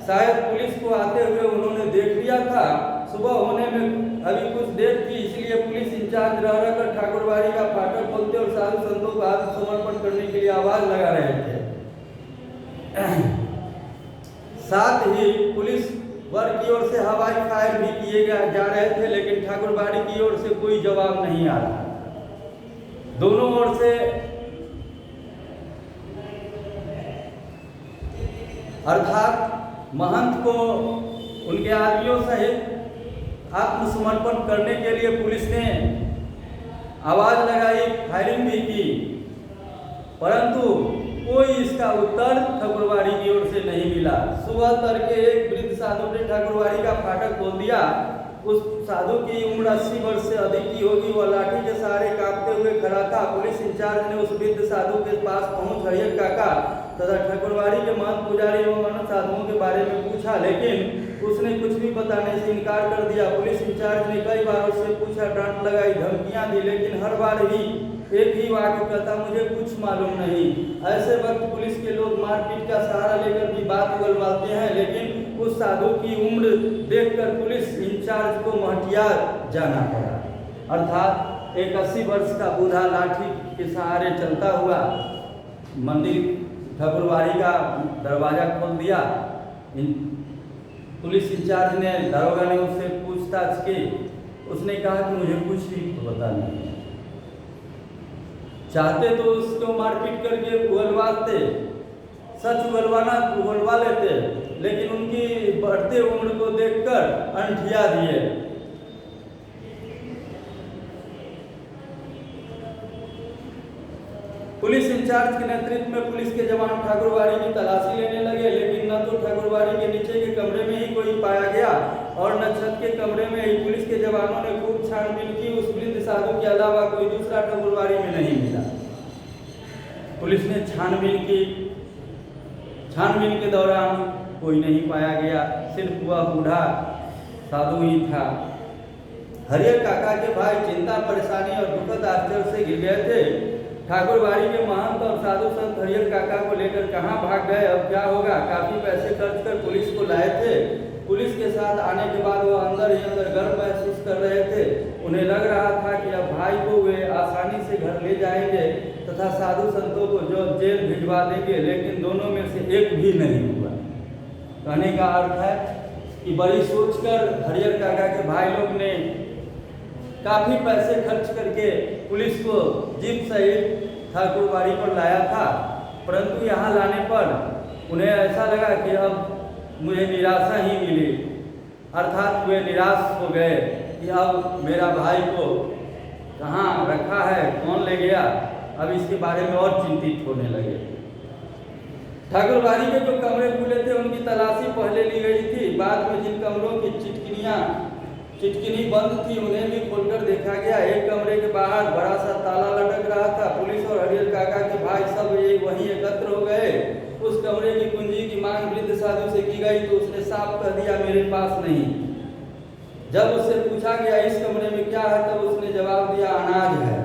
शायद पुलिस को आते हुए उन्होंने देख लिया था। सुबह होने में अभी कुछ देर थी, इसलिए पुलिस इंचार्ज रह कर ठाकुरबाड़ी का फाटक खोलते और साधु संतों को आत्मसमर्पण करने के लिए आवाज लगा रहे थे। साथ ही पुलिस वर्ग की ओर से हवाई फायर भी किए जा रहे थे, लेकिन ठाकुरबाड़ी की ओर से कोई जवाब नहीं आ रहा। दोनों ओर से अर्थात महंत को उनके आदमियों सहित आत्मसमर्पण करने के लिए पुलिस ने आवाज लगाई, फायरिंग भी की, परंतु कोई इसका उत्तर ठाकुरबाड़ी की ओर से नहीं मिला। सुबह तड़के एक वृद्ध साधु ने ठाकुरबाड़ी का फाटक खोल दिया। उस साधु की उम्र 80 वर्ष से अधिक की होगी। वह लाठी के सहारे कांपते हुए खड़ा था। पुलिस इंचार्ज ने उस वृद्ध साधु के पास पहुंच हरिहर काका तथा ठाकुरबाड़ी के महंत पुजारी एवं अन्य साधुओं के बारे में पूछा, लेकिन उसने कुछ भी बताने से इनकार कर दिया। पुलिस इंचार्ज ने कई बार उससे पूछा, डांट लगाई, धमकियां दी, लेकिन हर बार ही एक ही वाक्य कहता, मुझे कुछ मालूम नहीं। ऐसे वक्त पुलिस के लोग मारपीट का सहारा लेकर भी बात उगलवाते हैं, लेकिन उस साधु की उम्र देखकर पुलिस इंचार्ज को महटिया जाना पड़ा। अर्थात एक 80 वर्ष का बूढ़ा लाठी के सहारे चलता हुआ मंदिर ठाकुरबाड़ी का दरवाजा खोल दिया। पुलिस इंचार्ज ने, दरोगा ने उससे पूछताछ की। उसने कहा कि मुझे कुछ भी पता नहीं। चाहते तो उसको मारपीट करके उगलवाते, सच उगलवाना उगलवा लेते, लेकिन उनकी बढ़ते उम्र को देखकर अंठिया दिए। पुलिस इंचार्ज के नेतृत्व में पुलिस के जवान ठाकुरबाड़ी की तलाशी लेने लगे, लेकिन न तो ठाकुरबाड़ी के नीचे के कमरे में ही कोई पाया गया और न छत के कमरे में ही। पुलिस के जवानों ने खूब छानबीन की, उस वृद्ध साधु के अलावा कोई दूसरा ठाकुरबाड़ी में नहीं मिला। पुलिस ने छानबीन की, छानबीन के दौरान कोई नहीं पाया गया, सिर्फ वह बूढ़ा साधु ही था। हरियर काका के भाई चिंता, परेशानी और दुखद आश्चर्य से घिर गए थे। ठाकुरबाड़ी के महंत और साधु संत हरियर काका को लेकर कहाँ भाग गए, अब क्या होगा। काफी पैसे खर्च कर पुलिस को लाए थे। पुलिस के साथ आने के बाद वो अंदर ही अंदर गर्व महसूस कर रहे थे। उन्हें लग रहा था कि अब भाई को वे आसानी से घर ले जाएंगे तथा साधु संतों को जो जेल भिजवा देंगे, लेकिन दोनों में से एक भी नहीं हुआ। कहने का अर्थ है कि बड़ी सोचकर हरियर काका के भाई लोग ने काफी पैसे खर्च करके पुलिस को जीप सहित ठाकुरबाड़ी पर लाया था, परंतु यहाँ लाने पर उन्हें ऐसा लगा कि अब मुझे निराशा ही मिली, अर्थात वे निराश हो गए कि अब मेरा भाई को कहाँ रखा है, कौन ले गया। अब इसके बारे में और चिंतित होने लगे। ठाकुरबाड़ी के जो कमरे खुले थे उनकी तलाशी पहले ली गई थी। बाद में जिन कमरों की चिटकिनी बंद थी उन्हें भी खोलकर देखा गया। एक कमरे के बाहर बड़ा सा ताला लटक रहा था। पुलिस और हरियर काका के भाई सब वहीं एकत्र हो गए। उस कमरे की कुंजी की मांग वृद्ध साधु से की गई तो उसने साफ कह दिया, मेरे पास नहीं। जब उससे पूछा गया इस कमरे में क्या है, तब उसने जवाब दिया, अनाज है।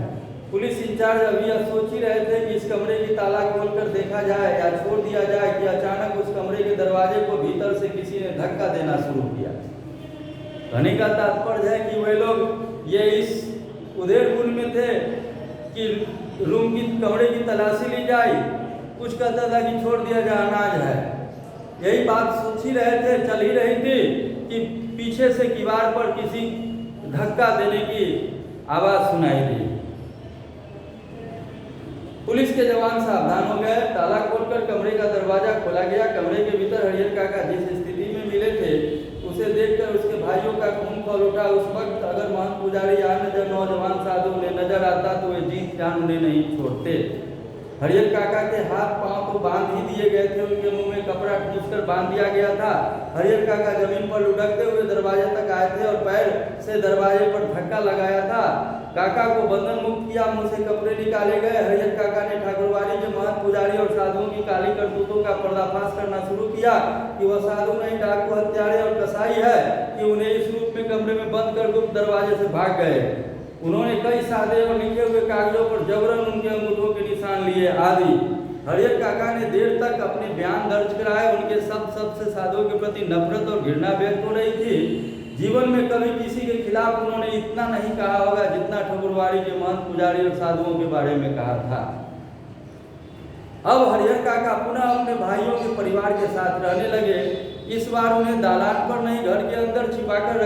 पुलिस इंचार्ज अभी यह सोच ही रहे थे कि इस कमरे की ताला खोलकर देखा जाए या छोड़ दिया जाए कि अचानक उस कमरे के दरवाजे को भीतर से किसी ने धक्का देना शुरू किया। कहने का तात्पर्य है कि वे लोग ये इस उधेड़बुन में थे कि रूम की कमरे की तलाशी ली जाए। कुछ कहता था कि छोड़ दिया जाए, अनाज है। यही बात सोच ही रहे थे, चल ही रही थी कि पीछे से दीवार पर किसी धक्का देने की आवाज सुनाई दी। पुलिस के जवान सावधान हो गए। ताला खोलकर कमरे का दरवाजा खोला गया। कमरे के भीतर हरियर काका जिस स्थिति में मिले थे उसे देखकर उसके भाइयों का खून खौल उठा। उस वक्त अगर महंत पुजारी या अन्य नौजवान साधु उन्हें नजर आता तो वे जीत जान उन्हें नहीं छोड़ते। हरियर काका के हाथ पांव तो बांध ही दिए गए थे, उनके मुंह में कपड़ा ठूंसकर बांध दिया गया था। हरियर काका जमीन पर लुढ़कते हुए दरवाजे तक आए थे और पैर से दरवाजे पर धक्का लगाया था। काका को बंधन मुक्त किया, मुंह से कपड़े निकाले गए। हरियर काका ने ठाकुरबाड़ी के महंत पुजारी और साधुओं की काली करतूतों का पर्दाफाश करना शुरू किया कि वह साधु नहीं, डाकू, हत्यारे और कसाई है कि उन्हें इस रूप में कमरे में बंद कर गुप्त दरवाजे से भाग गए। उन्होंने कई सादे और लिखे हुए कागजों पर जबरन उनके अंगूठों के निशान लिए आदि। हरियर काका ने देर तक अपने बयान दर्ज कराए। उनके शब्द से साधुओं के प्रति नफरत और घृणा व्यक्त हो रही थी। जीवन में कभी किसी के खिलाफ उन्होंने इतना नहीं कहा होगा जितना ठाकुरबाड़ी के महंत पुजारी और साधुओं के बारे में कहा था। अब हरियर काका पुनः अपने भाइयों के परिवार के साथ रहने लगे। इस बार उन्हें दालान पर नहीं, घर के अंदर छिपाकर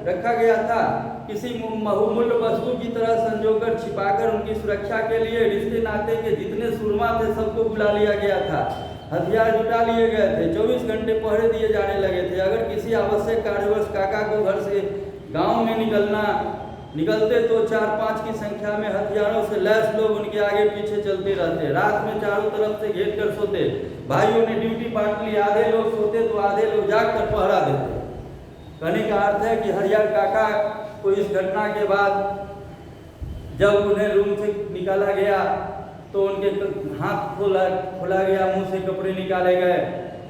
रखा गया था। किसी बहुमूल्य वस्तु की तरह संजोकर छिपाकर उनकी सुरक्षा के लिए रिश्ते नाते के जितने सुरमा थे सबको बुला लिया गया था। हथियार जुटा लिए गए थे। 24 घंटे पहरे दिए जाने लगे थे। अगर किसी आवश्यक कार्यवश काका को घर से गांव में निकलते तो 4-5 की संख्या में हथियारों से लैस लोग उनके आगे पीछे चलते रहते। रात में चारों तरफ से घेर कर सोते। भाइयों ने ड्यूटी बांट ली, आधे लोग सोते तो आधे लोग जाग कर पहरा देते। कहने का अर्थ है कि हरियर काका को इस घटना के बाद जब उन्हें रूम से निकाला गया तो उनके हाथ खोला गया, मुंह से कपड़े निकाले गए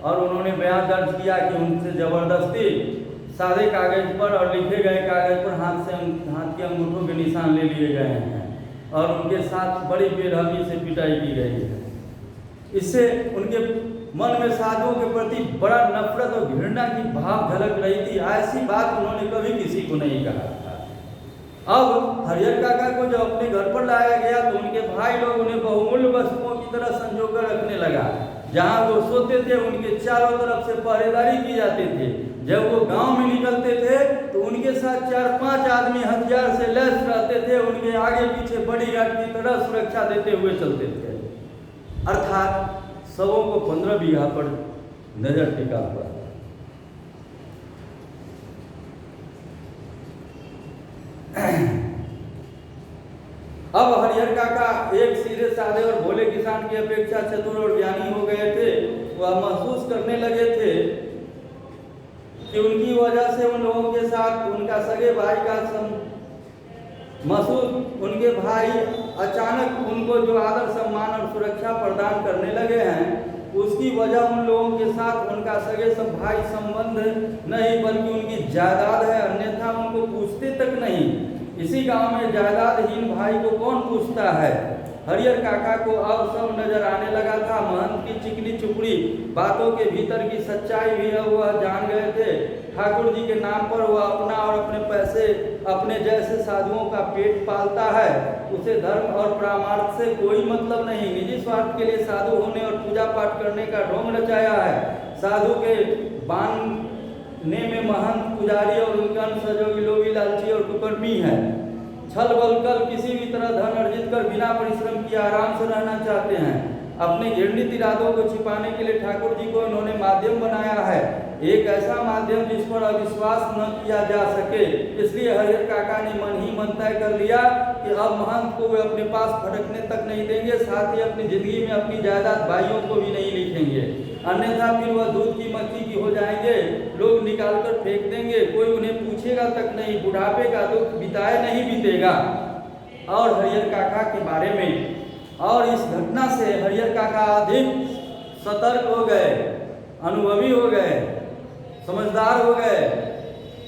और उन्होंने बयान दर्ज किया कि उनसे जबरदस्ती सादे कागज पर और लिखे गए कागज पर हाथ के अंगूठों के निशान ले लिए गए हैं और उनके साथ बड़ी बेरहमी से पिटाई की गई है। इससे उनके मन में साधुओं के प्रति बड़ा नफरत और घृणा की भाव झलक रही थी। ऐसी बात उन्होंने कभी किसी को नहीं कहा था। अब हरियर काका को जब अपने घर पर लाया गया तो उनके भाई लोग उन्हें बहुमूल्य वस्तुओं की तरह संजोकर रखने लगा। जहां वो सोते थे उनके चारों तरफ से पहरेदारी की जाती थी। जब वो गांव में निकलते थे तो उनके साथ 4-5 आदमी हथियार से लैस रहते थे। उनके आगे पीछे बॉडीगार्ड की तरह सुरक्षा देते हुए चलते थे। अर्थात सबों को 15 बीघा पर नजर टिका हुआ था। एक सीधे साधे और भोले किसान की अपेक्षा चतुर और ज्ञानी हो गए थे। वह महसूस करने लगे थे कि उनकी वजह से उन लोगों के साथ उनका सगे भाई का महसूस उनके भाई अचानक उनको जो आदर सम्मान और सुरक्षा प्रदान करने लगे हैं, उसकी वजह उन लोगों के साथ उनका सगे सब भाई संबंध नहीं बल्कि उनकी जायदाद है, अन्यथा उनको पूछते तक नहीं। इसी गांव में जायदादहीन भाई को कौन पूछता है। हरियर काका को अब सब नजर आने लगा था। महंत की चिकनी चुपड़ी बातों के भीतर की सच्चाई भी वह जान गए थे। ठाकुर जी के नाम पर वह अपना और अपने पैसे अपने जैसे साधुओं का पेट पालता है। उसे धर्म और परामार्थ से कोई मतलब नहीं। निजी स्वार्थ के लिए साधु होने और पूजा पाठ करने का ढोंग रचाया है। साधु के बांधने में महंत, पुजारी और उनके अनुसहयोगी लोभी, लालची और कुकर्मी है। छल बल कर किसी भी तरह धन अर्जित कर बिना परिश्रम किए आराम से रहना चाहते हैं। अपने घृणित इरादों को छिपाने के लिए ठाकुर जी को इन्होंने माध्यम बनाया है, एक ऐसा माध्यम जिस पर अविश्वास न किया जा सके। इसलिए हरिहर काका ने मन ही मन तय कर लिया कि अब महंत को वे अपने पास फटकने तक नहीं देंगे, साथ ही अपनी जिंदगी में अपनी जायदाद भाइयों को भी नहीं लिखेंगे, अन्यथा फिर वह दूध की मक्खी की हो जाएंगे। लोग निकाल कर फेंक देंगे, कोई उन्हें पूछेगा तक नहीं, बुढ़ापे का दुख बिताए नहीं बीतेगा। और हरिहर काका के बारे में और इस घटना से हरिहर काका अधिक सतर्क हो गए, अनुभवी हो गए, समझदार हो गए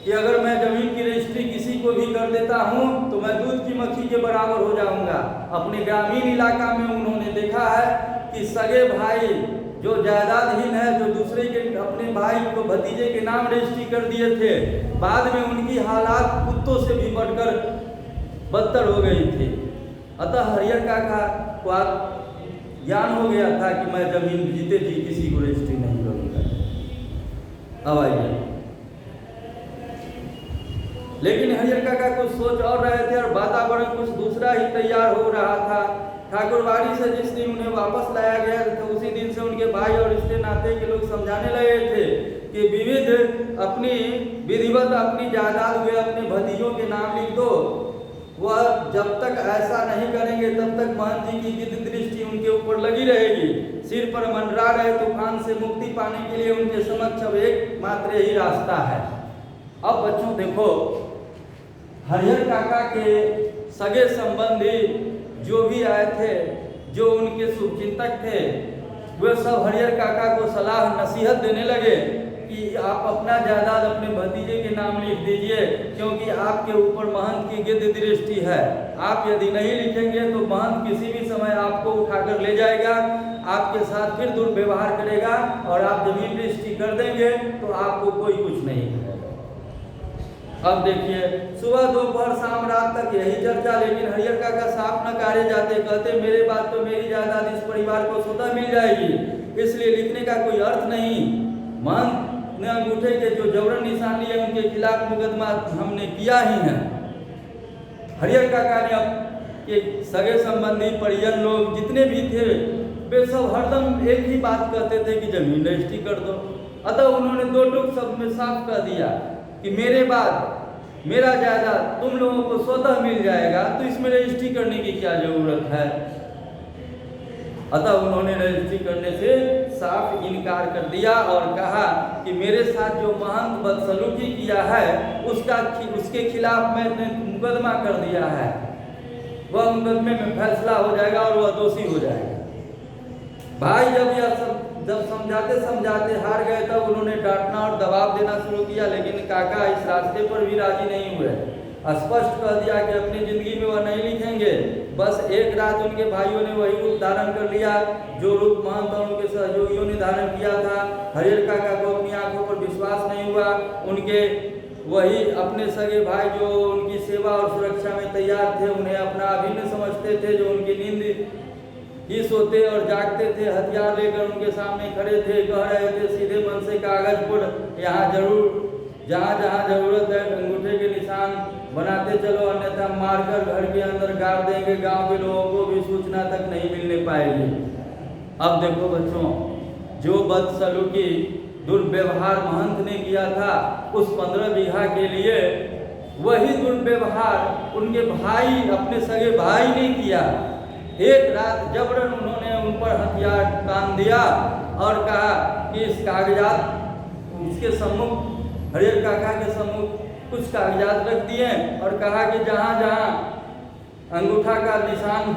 कि अगर मैं जमीन की रजिस्ट्री किसी को भी कर देता हूं तो मैं दूध की मक्खी के बराबर हो जाऊंगा। अपने ग्रामीण इलाका में उन्होंने देखा है कि सगे भाई जो जायदादहीन है, जो दूसरे के अपने भाई को भतीजे के नाम रजिस्ट्री कर दिए थे, बाद में उनकी हालात कुत्तों से भी बढ़कर बदतर हो गई थी। अतः हरिहर काका को ज्ञान हो गया था कि मैं जमीन जीते जी किसी को रजिस्ट्री नहीं करूंगा। अब आइए, लेकिन हरिहर काका कुछ सोच और रहे थे और वातावरण कुछ दूसरा ही तैयार हो रहा था। ठाकुरबाड़ी से जिस दिन उन्हें वापस लाया गया था, उसी दिन से उनके भाई और रिश्ते नाते के लोग समझाने लगे थे कि विधिवत अपनी जायदाद हुए अपने भतीजों के नाम लिख दो। वह जब तक ऐसा नहीं करेंगे तब तक महंत जी की गिद्ध दृष्टि उनके ऊपर लगी रहेगी। सिर पर मंडरा रहे तूफान से मुक्ति पाने के लिए उनके समक्ष अब एकमात्र ही रास्ता है। अब बच्चों देखो, हरिहर काका के सगे संबंधी जो भी आए थे, जो उनके शुभचिंतक थे, वे सब हरिहर काका को सलाह नसीहत देने लगे कि आप अपना जायदाद अपने भतीजे के नाम लिख दीजिए, क्योंकि आपके ऊपर महंत की गिद्ध दृष्टि है। आप यदि नहीं लिखेंगे तो महंत किसी भी समय आपको उठाकर ले जाएगा, आपके साथ फिर दुर्व्यवहार करेगा और आप जमीन रजिस्ट्री कर देंगे तो आपको कोई कुछ नहीं करेगा। अब देखिए, सुबह दोपहर शाम रात तक यही चर्चा, लेकिन हरिहर काका साफ नकारे जाते। कहते मेरे बाद तो मेरी जायदाद इस परिवार को स्वतः मिल जाएगी, इसलिए लिखने का कोई अर्थ नहीं। महंत ने अंगूठे के जो जबरन निशान लिए उनके खिलाफ मुकदमा हमने किया ही है। हरिहर काका ने अब के सगे संबंधी परिजन लोग जितने भी थे, वे सब हरदम एक ही बात कहते थे कि जमीन रजिस्ट्री कर दो। अतः उन्होंने दो टूक शब्द में साफ कह दिया कि मेरे बाद मेरा जायदाद तुम लोगों को स्वतः मिल जाएगा, तो इसमें रजिस्ट्री करने की क्या जरूरत है। अतः उन्होंने रजिस्ट्री करने से साफ इनकार कर दिया और कहा कि मेरे साथ जो महंत बदसलूकी किया है उसके खिलाफ मैंने मुकदमा कर दिया है, वह मुकदमे में फैसला हो जाएगा और वह दोषी हो जाएगा। भाई जब समझाते समझाते हार गए तब उन्होंने डांटना और दबाव देना शुरू किया, लेकिन काका इस रास्ते पर भी राजी नहीं हुए। स्पष्ट कह दिया कि अपनी जिंदगी में वह नहीं लिखेंगे। बस एक रात उनके भाइयों ने वही रूप धारण कर लिया जो रूप महंत और उनके सहयोगियों ने धारण किया था। हरिहर काका को अपनी आंखों पर विश्वास नहीं हुआ। उनके वही अपने सगे भाई जो उनकी सेवा और सुरक्षा में तैयार थे, उन्हें अपना अभिन्न समझते थे, जो उनकी नींद ही सोते और जागते थे, हथियार लेकर उनके सामने खड़े थे, कह रहे थे सीधे मन से कागज पर यहाँ जरूर जहाँ जहाँ जरूरत है अंगूठे के निशान बनाते चलो, अन्यथा मारकर घर के अंदर गाड़ देंगे, गांव के लोगों को भी सूचना तक नहीं मिलने पाएगी। अब देखो बच्चों, जो बदसलूकी दुर्व्यवहार महंत ने किया था उस 15 बीघा के लिए, वही दुर्व्यवहार उनके भाई अपने सगे भाई ने किया। एक रात जबरन उन्होंने उन पर हथियार तान दिया और कहा कि इस कागजात उसके सम्मुख, हरिहर काका के सम्मुख कुछ कागजात रख दिए और कहा कि जहाँ जहाँ अंगूठा का निशान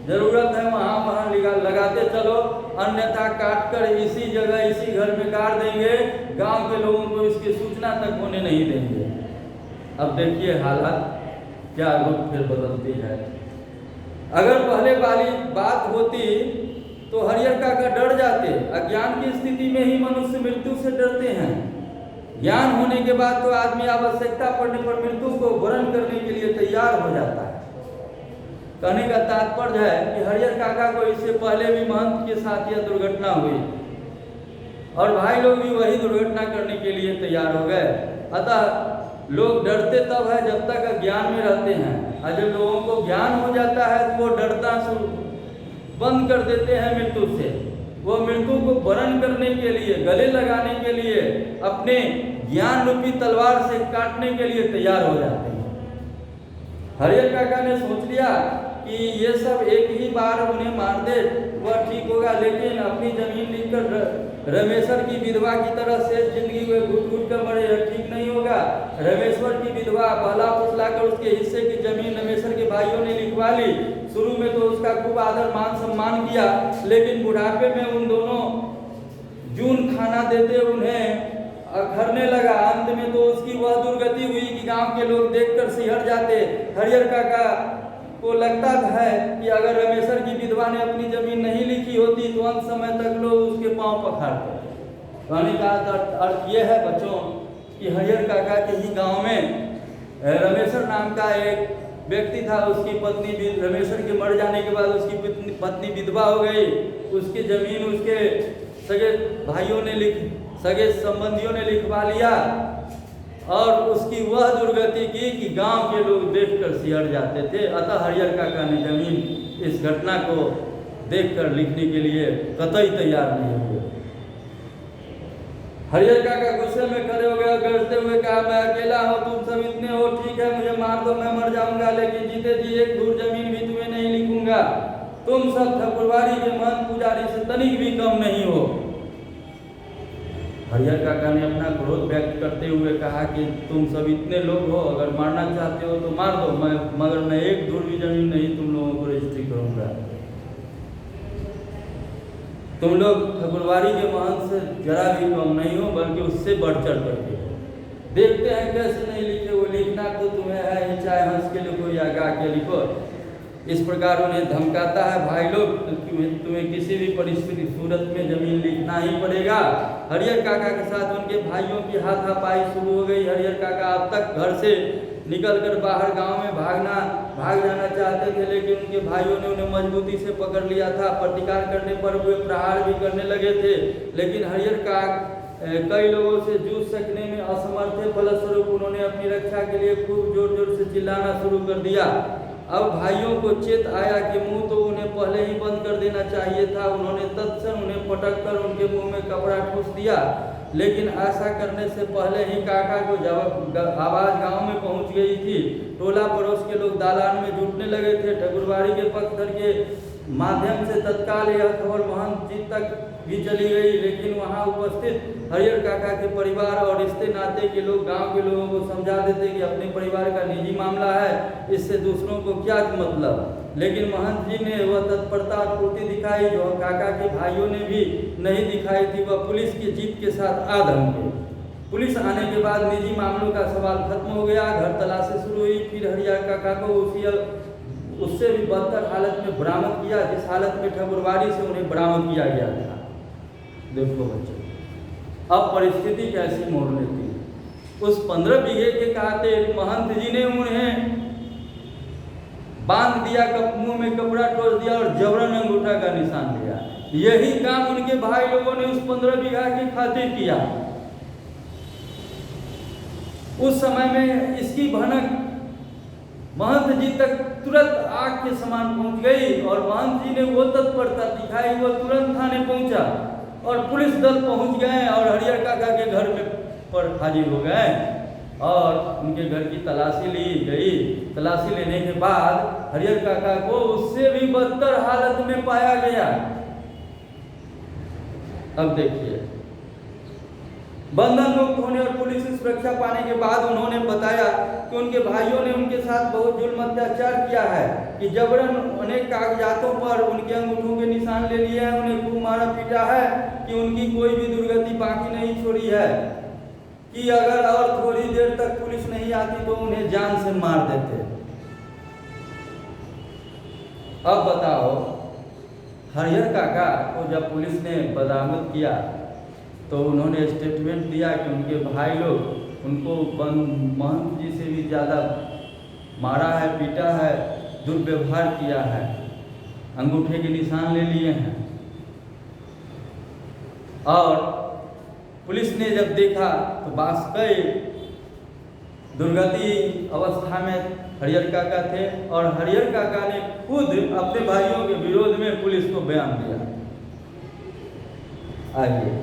जरूरत है वहाँ वहाँ लगाते चलो, अन्यथा काट कर इसी जगह इसी घर में गाड़ देंगे, गांव के लोगों को इसकी सूचना तक होने नहीं देंगे। अब देखिए हालात क्या रुख फिर बदलती है। अगर पहले वाली बात होती तो हरिहर काका डर जाते। अज्ञान की स्थिति में ही मनुष्य मृत्यु से डरते हैं। ज्ञान होने के बाद तो आदमी आवश्यकता पड़ने पर मृत्यु को वरण करने के लिए तैयार हो जाता है। कहने का तात्पर्य है कि हरिहर काका को इससे पहले भी महंत के साथ यह दुर्घटना हुई और भाई लोग भी वही दुर्घटना करने के लिए तैयार हो गए। अतः लोग डरते तब है जब तक अज्ञान में रहते हैं, और जब लोगों को ज्ञान हो जाता है तो वो डरना बंद कर देते हैं मृत्यु से। वो मृत्यु को वरण करने के लिए, गले लगाने के लिए, अपने ज्ञान रूपी तलवार से काटने के लिए तैयार हो जाते हैं। हरिहर काका ने सोच लिया कि ये सब एक ही बार उन्हें मार दे वह ठीक होगा, लेकिन अपनी जमीन लिखकर रमेश्वर की विधवा की तरह से जिंदगी में घुट घुट कर मरे, यह ठीक नहीं होगा। रमेश्वर की विधवा पहला फुसला कर उसके हिस्से की जमीन रमेश्वर के भाइयों ने लिखवा ली। शुरू में तो उसका खूब आदर मान सम्मान किया, लेकिन बुढ़ापे में उन दोनों जून खाना देते उन्हें घरने लगा। अंत में तो उसकी वह दुर्गति हुई कि गांव के लोग देखकर सिहर जाते। हरिहर काका को लगता है कि अगर रमेश्वर की विधवा ने अपनी जमीन नहीं लिखी होती तो अंत समय तक लोग उसके पांव पखाड़ते। कहने का अर्थ यह है बच्चों कि हरिहर काका के ही गांव में रमेश्वर नाम का एक व्यक्ति था। उसकी पत्नी भी रमेश्वर के मर जाने के बाद उसकी पत्नी विधवा हो गई। उसकी जमीन उसके सगे भाइयों ने सगे संबंधियों ने लिखवा लिया और उसकी वह दुर्गति की कि गांव के लोग देखकर सिहर जाते थे। अतः हरिहर काका ने जमीन इस घटना को देखकर लिखने के लिए कतई तैयार नहीं हुए। हरिहर काका गुस्से में खड़े हो गए, गरजते हुए कहा, मैं अकेला हूँ, तुम सब इतने हो, ठीक है मुझे मार दो, मैं मर जाऊंगा, लेकिन जीते जी एक धूर जमीन भी तुम्हें नहीं लिखूंगा। तुम सब ठाकुरबाड़ी के महंत पुजारी से तनिक भी कम नहीं हो। हरिहर काका ने अपना क्रोध व्यक्त करते हुए कहा कि तुम सब इतने लोग हो, अगर मारना चाहते हो तो मार दो, मगर मैं एक धूर भी जमीन नहीं तुम लोगों को रजिस्ट्री करूंगा। तुम लोग ठाकुरबाड़ी के महंत से जरा भी कम नहीं हो, बल्कि उससे बढ़ चढ़ करके देखते हैं कैसे नहीं लिखे। वो लिखना तो तुम्हें है ही, चाहे हंस के लिखो या गा के लिखो। इस प्रकार उन्हें धमकाता है, भाई लोग तुम्हें किसी भी परिस्थिति सूरत में जमीन लिखना ही पड़ेगा। हरिहर काका के साथ उनके भाइयों की हाथापाई शुरू हो गई। हरिहर काका अब तक घर से निकलकर बाहर गांव में भाग जाना चाहते थे, लेकिन उनके भाइयों ने उन्हें मजबूती से पकड़ लिया था। प्रतिकार करने पर वे प्रहार भी करने लगे थे, लेकिन हरिहर काका कई लोगों से जूझ सकने में असमर्थ थे। फलस्वरूप उन्होंने अपनी रक्षा के लिए खूब जोर जोर से चिल्लाना शुरू कर दिया। अब भाइयों को चेत आया कि मुंह तो उन्हें पहले ही बंद कर देना चाहिए था। उन्होंने तत्क्षण उन्हें पटक कर उनके मुंह में कपड़ा ठूस दिया, लेकिन ऐसा करने से पहले ही काका को जब आवाज गांव में पहुंच गई थी। टोला पड़ोस के लोग दालान में जुटने लगे थे। ठाकुरबाड़ी के पक्षधर के माध्यम से तत्काल यह खबर महंत जी तक भी चली गई, लेकिन वहां उपस्थित हरिहर काका के परिवार और रिश्ते नाते के लोग गांव के लोगों को समझा देते कि अपने परिवार का निजी मामला है, इससे दूसरों को क्या मतलब। लेकिन महंत जी ने वह तत्परता और फुर्ती दिखाई जो काका के भाइयों ने भी नहीं दिखाई थी। वह पुलिस की जीप के साथ आ धमके। पुलिस आने के बाद निजी मामलों का सवाल खत्म हो गया। घर तलाशी शुरू हुई। फिर हरिहर काका को उससे भी बदतर हालत में बरामद किया, जिस हालत में ठाकुरबाड़ी से उन्हें बरामद किया गया था। देखो बच्चों, अब परिस्थिति कैसी मोड़ लेती है। उस 15 बीघे के कहते महंत जी ने उन्हें बांध दिया, मुंह में कपड़ा ठोस दिया और जबरन अंगूठा का निशान दिया। यही काम उनके भाई लोगों ने उस 15 बीघा की खातिर किया। उस समय में इसकी भनक महंत जी तक तुरंत आग के समान पहुंच गई और महंत जी ने वो तत्परता दिखाई। वो तुरंत थाने पहुंचा और पुलिस दल पहुंच गए और हरिहर काका के घर में पर हाजिर हो गए। और उनके घर की तलाशी ली गई। तलाशी लेने के बाद हरिहर काका को उससे भी बदतर हालत में पाया गया। अब देखिए, बंधन मुक्त होने और पुलिस से सुरक्षा पाने के बाद उन्होंने बताया कि उनके भाइयों ने उनके साथ बहुत जुल्म अत्याचार किया है, कि जबरन अनेक कागजातों पर उनके अंगूठों के निशान ले लिए हैं, उन्हें खूब मारा पीटा है, कि उनकी कोई भी दुर्गति बाकी नहीं छोड़ी है, कि अगर और थोड़ी देर तक पुलिस नहीं आती तो उन्हें जान से मार देते। अब बताओ, हरिहर काका को जब पुलिस ने बरामद किया तो उन्होंने स्टेटमेंट दिया कि उनके भाई लोग उनको महंत जी से भी ज़्यादा मारा है, पीटा है, दुर्व्यवहार किया है, अंगूठे के निशान ले लिए हैं। और पुलिस ने जब देखा तो वाकई दुर्गति अवस्था में हरिहर काका थे, और हरिहर काका ने खुद अपने भाइयों के विरोध में पुलिस को बयान दिया। आइए,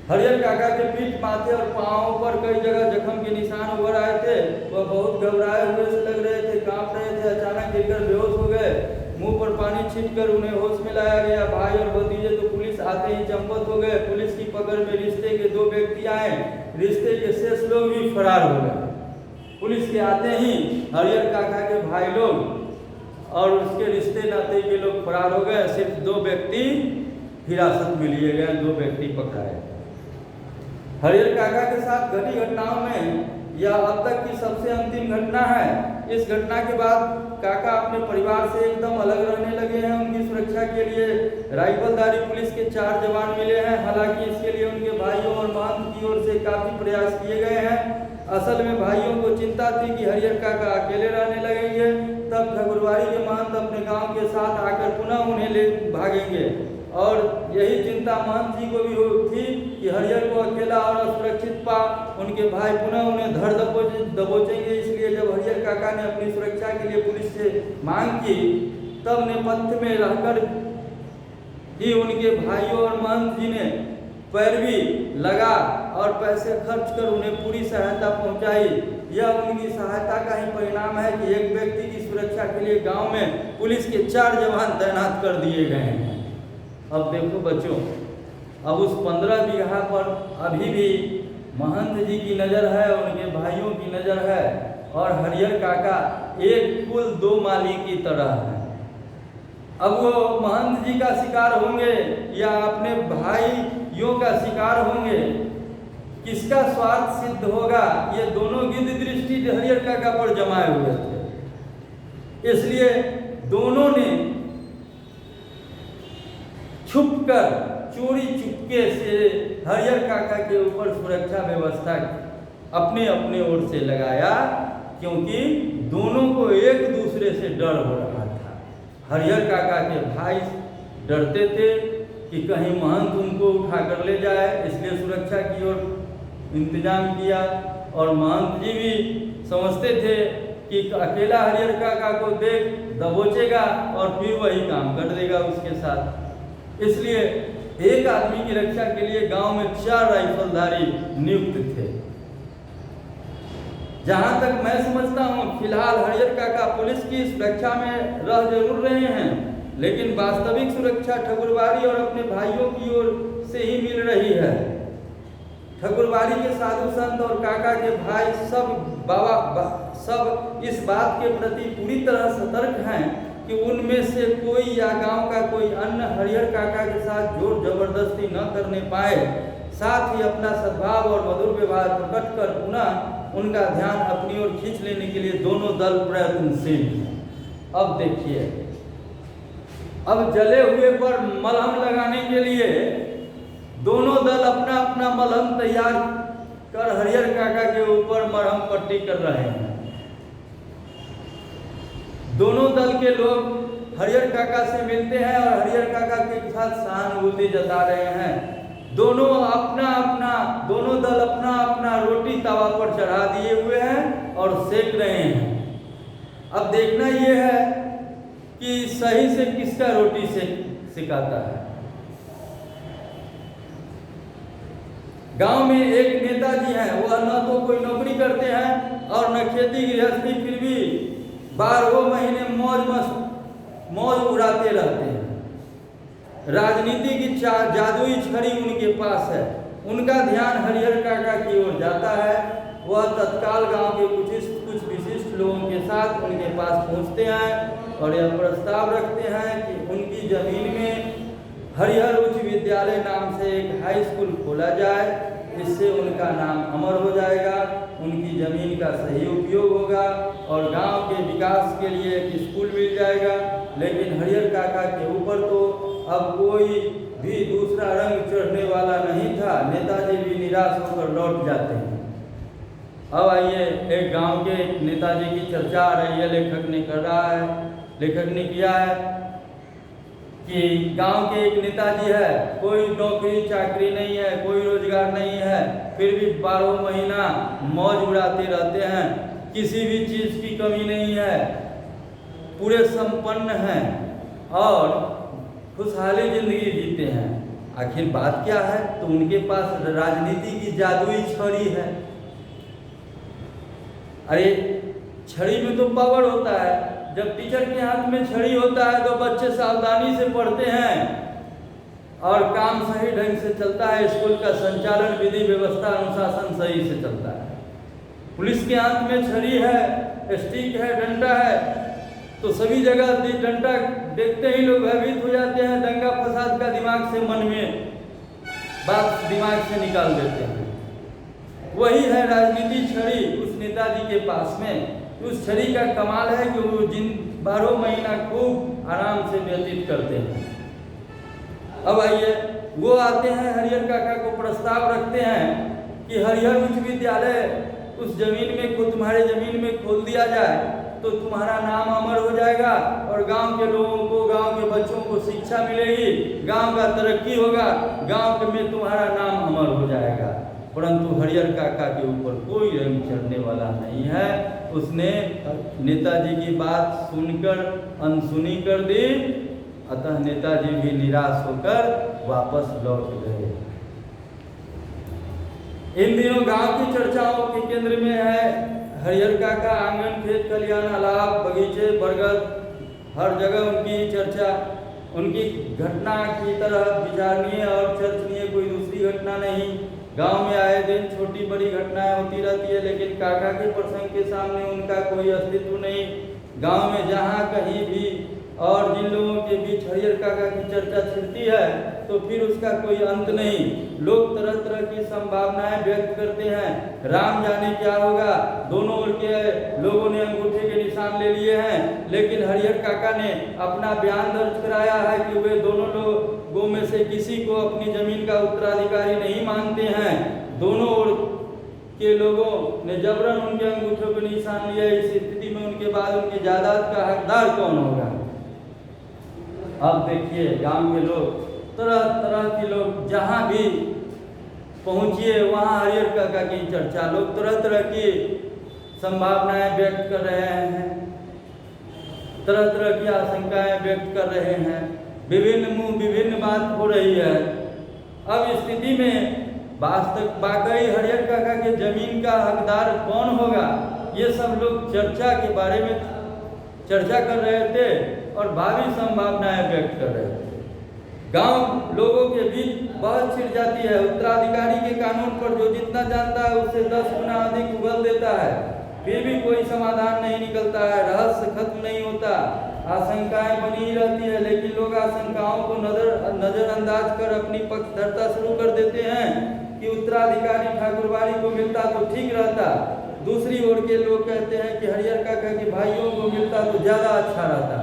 हरिहर काका के पीठ, माथे और पांवों पर कई जगह जख्म के निशान उभर आए थे। वह बहुत घबराए हुए से लग रहे थे, कांप रहे थे। अचानक गिरकर बेहोश हो गए। मुंह पर पानी छींटकर उन्हें होश में लाया गया। भाई और भतीजे तो पुलिस आते ही चंपत हो गए। पुलिस की पकड़ में रिश्ते के 2 व्यक्ति आए। रिश्ते के शेष लोग भी फरार हो गए। पुलिस के आते ही हरिहर काका के भाई लोग और उसके रिश्ते नाते के लोग फरार हो गए। सिर्फ 2 व्यक्ति हिरासत में लिए गए, 2 व्यक्ति पकड़ाए। हरिहर काका के साथ घटी घटनाओं में यह अब तक की सबसे अंतिम घटना है। इस घटना के बाद काका अपने परिवार से एकदम अलग रहने लगे हैं। उनकी सुरक्षा के लिए राइफलधारी पुलिस के 4 जवान मिले हैं। हालांकि इसके लिए उनके भाइयों और महंत की ओर से काफी प्रयास किए गए हैं। असल में भाइयों को चिंता थी कि हरिहर काका अकेले रहने लगेंगे, तब ठकुरबाड़ी के महंत अपने गांव के साथ आकर पुनः उन्हें ले भागेंगे। और यही चिंता महंत जी को भी थी कि हरिहर को अकेला और असुरक्षित पा उनके भाई पुनः उन्हें धर दबोचेंगे। इसलिए जब हरिहर काका ने अपनी सुरक्षा के लिए पुलिस से मांग की, तब नेपथ्य में रहकर ही उनके भाइयों और महंत जी ने पैरवी लगा और पैसे खर्च कर उन्हें पूरी सहायता पहुंचाई। यह उनकी सहायता का ही परिणाम है कि एक व्यक्ति की सुरक्षा के लिए गांव में पुलिस के 4 जवान तैनात कर दिए गए हैं। अब देखो बच्चों, अब उस 15 बीघा पर अभी भी महंत जी की नज़र है, उनके भाइयों की नज़र है, और हरिहर काका एक कुल 2 माली की तरह है। अब वो महंत जी का शिकार होंगे या अपने भाइयों का शिकार होंगे, किसका स्वार्थ सिद्ध होगा, ये दोनों गिद्ध दृष्टि हरिहर काका पर जमाए हुए थे। इसलिए दोनों ने छुपकर, चोरी चुपके से हरिहर काका के ऊपर सुरक्षा व्यवस्था अपने अपने ओर से लगाया, क्योंकि दोनों को एक दूसरे से डर हो रहा था। हरिहर काका के भाई डरते थे कि कहीं महंत उनको उठा कर ले जाए, इसलिए सुरक्षा की ओर इंतजाम किया। और महंत जी भी समझते थे कि अकेला हरिहर काका को देख दबोचेगा और फिर वही काम कर देगा उसके साथ। इसलिए एक आदमी की रक्षा के लिए गांव में 4 राइफलधारी नियुक्त थे। जहां तक मैं समझता हूं, फिलहाल हरिहर काका पुलिस की सुरक्षा में रह जरूर रहे हैं, लेकिन वास्तविक सुरक्षा ठकुरबाड़ी और अपने भाइयों की ओर से ही मिल रही है। ठकुरबाड़ी के साधु संत और काका के भाई सब इस बात के प्रति पूरी तरह सतर्क हैं कि उनमें से कोई या गांव का कोई अन्य हरिहर काका के साथ जोर जबरदस्ती न करने पाए। साथ ही अपना सद्भाव और मधुर व्यवहार प्रकट कर पुनः उनका ध्यान अपनी ओर खींच लेने के लिए दोनों दल प्रयत्नशील हैं। अब देखिए, अब जले हुए पर मलहम लगाने के लिए दोनों दल अपना अपना मलहम तैयार कर हरिहर काका के ऊपर मरहम पट्टी कर रहे हैं। दोनों दल के लोग हरिहर काका से मिलते हैं और हरिहर काका के साथ सहानुभूति जता रहे हैं। दोनों दल अपना अपना रोटी तवा पर चढ़ा दिए हुए हैं और सेक रहे हैं। अब देखना यह है कि सही से किसका रोटी सेकाता है। गांव में एक नेताजी हैं, वह न तो कोई नौकरी करते हैं और न खेती गृहस्थी, फिर भी 12 महीने मौज उड़ाते रहते हैं। राजनीति की जादुई छड़ी उनके पास है। उनका ध्यान हरिहर काका की ओर जाता है। वह तत्काल गांव के कुछ विशिष्ट लोगों के साथ उनके पास पहुंचते हैं और यह प्रस्ताव रखते हैं कि उनकी जमीन में हरिहर उच्च विद्यालय नाम से एक हाई स्कूल खोला जाए। इससे उनका नाम अमर हो जाएगा, उनकी जमीन का सही उपयोग होगा और गांव के विकास के लिए एक स्कूल मिल जाएगा। लेकिन हरिहर काका के ऊपर तो अब कोई भी दूसरा रंग चढ़ने वाला नहीं था। नेताजी भी निराश होकर लौट जाते हैं। अब आइए, एक गांव के नेताजी की चर्चा आ रही है, लेखक ने किया है कि गांव के एक नेताजी है, कोई नौकरी चाकरी नहीं है, कोई रोजगार नहीं है, फिर भी 12 महीना मौज उड़ाते रहते हैं, किसी भी चीज़ की कमी नहीं है, पूरे संपन्न हैं और खुशहाली जिंदगी जीते हैं। आखिर बात क्या है? तो उनके पास राजनीति की जादुई छड़ी है। अरे छड़ी में तो पावर होता है। जब टीचर के हाथ में छड़ी होता है तो बच्चे सावधानी से पढ़ते हैं और काम सही ढंग से चलता है। स्कूल का संचालन, विधि व्यवस्था, अनुशासन सही से चलता है। पुलिस के हाथ में छड़ी है, स्टिक है, डंडा है, तो सभी जगह डंडा देखते ही लोग भयभीत हो जाते हैं। दंगा फसाद का दिमाग से मन में बात दिमाग से निकाल देते हैं। वही है राजनीति छड़ी उस नेताजी के पास में। उस छड़ी का कमाल है कि वो 12 महीना खूब आराम से व्यतीत करते हैं। अब आइए, वो आते हैं, हरिहर काका को प्रस्ताव रखते हैं कि हरिहर उच्च विद्यालय उस जमीन में तुम्हारे जमीन में खोल दिया जाए तो तुम्हारा नाम अमर हो जाएगा और गांव के लोगों को, गांव के बच्चों को शिक्षा मिलेगी, गांव का तरक्की होगा, गांव में तुम्हारा नाम अमर हो जाएगा। परंतु हरिहर काका के ऊपर कोई रंग चढ़ने वाला नहीं है। उसने नेताजी की बात सुनकर अनसुनी कर दी। अतः नेताजी भी निराश होकर वापस लौट गए। इन दिनों गांव की चर्चाओं के केंद्र में है हरिहर काका। आंगन, खेत खलिहान, अलाव, बगीचे, बरगद, हर जगह उनकी चर्चा। उनकी घटना की तरह विचारणीय और चर्चनीय कोई दूसरी घटना नहीं। गांव में आए दिन छोटी बड़ी घटनाएं होती रहती है, लेकिन काका के प्रसंग के सामने उनका कोई अस्तित्व नहीं। गांव में जहां कहीं भी और जिन लोगों के बीच हरिहर काका की चर्चा छिड़ती है तो फिर उसका कोई अंत नहीं। लोग तरह तरह की संभावनाएं व्यक्त करते हैं। राम जाने क्या होगा। दोनों ओर के लोगों ने अंगूठे के निशान ले लिए हैं, लेकिन हरिहर काका ने अपना बयान दर्ज कराया है कि वे दोनों लोगों में से किसी को अपनी जमीन का उत्तराधिकारी नहीं मानते हैं। दोनों ओर के लोगों ने जबरन उनके अंगूठों के निशान लिया। इस स्थिति में उनके बाद उनकी जायदाद का हकदार कौन होगा? अब देखिए, गांव के लोग, तरह तरह के लोग, जहां भी पहुंचिए वहां हरिहर काका की चर्चा। लोग तरह तरह की संभावनाएं व्यक्त कर रहे हैं, तरह तरह की आशंकाएं व्यक्त कर रहे हैं, विभिन्न बात हो रही है। अब स्थिति में वाकई हरिहर काका के जमीन का हकदार कौन होगा, ये सब लोग चर्चा के बारे में चर्चा कर रहे थे और भावी संभावनाएं व्यक्त कर रहे थे। गांव लोगों के बीच बहस छिड़ जाती है। उत्तराधिकारी के कानून पर जो जितना जानता है उससे 10 गुना अधिक उगल देता है, फिर भी कोई समाधान नहीं निकलता है। रहस्य खत्म नहीं होता, आशंकाएं बनी ही रहती है। लेकिन लोग आशंकाओं को नजरअंदाज कर अपनी पक्षधरता शुरू कर देते हैं कि उत्तराधिकारी ठाकुरबाड़ी को मिलता तो ठीक रहता। दूसरी ओर के लोग कहते हैं कि हरिहर काका के भाइयों को मिलता तो ज़्यादा अच्छा रहता।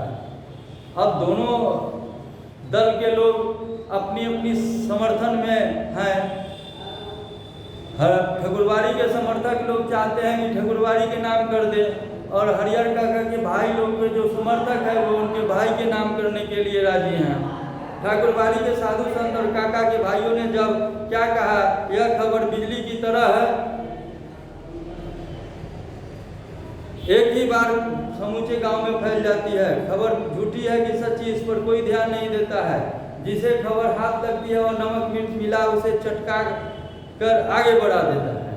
अब दोनों दल के लोग अपनी अपनी समर्थन में हैं। ठाकुरबाड़ी के समर्थक लोग चाहते हैं कि ठाकुरबाड़ी के नाम कर दे और हरिहर काका के भाई लोग के जो समर्थक है वो उनके भाई के नाम करने के लिए राजी हैं। ठाकुरबाड़ी के साधु संत और काका के भाइयों ने जब क्या कहा, यह खबर बिजली की तरह है, एक ही बार समूचे गांव में फैल जाती है। खबर झूठी है कि सच्ची, इस पर कोई ध्यान नहीं देता है। जिसे खबर हाथ लगती है और नमक मिर्च मिला उसे चटका कर आगे बढ़ा देता है।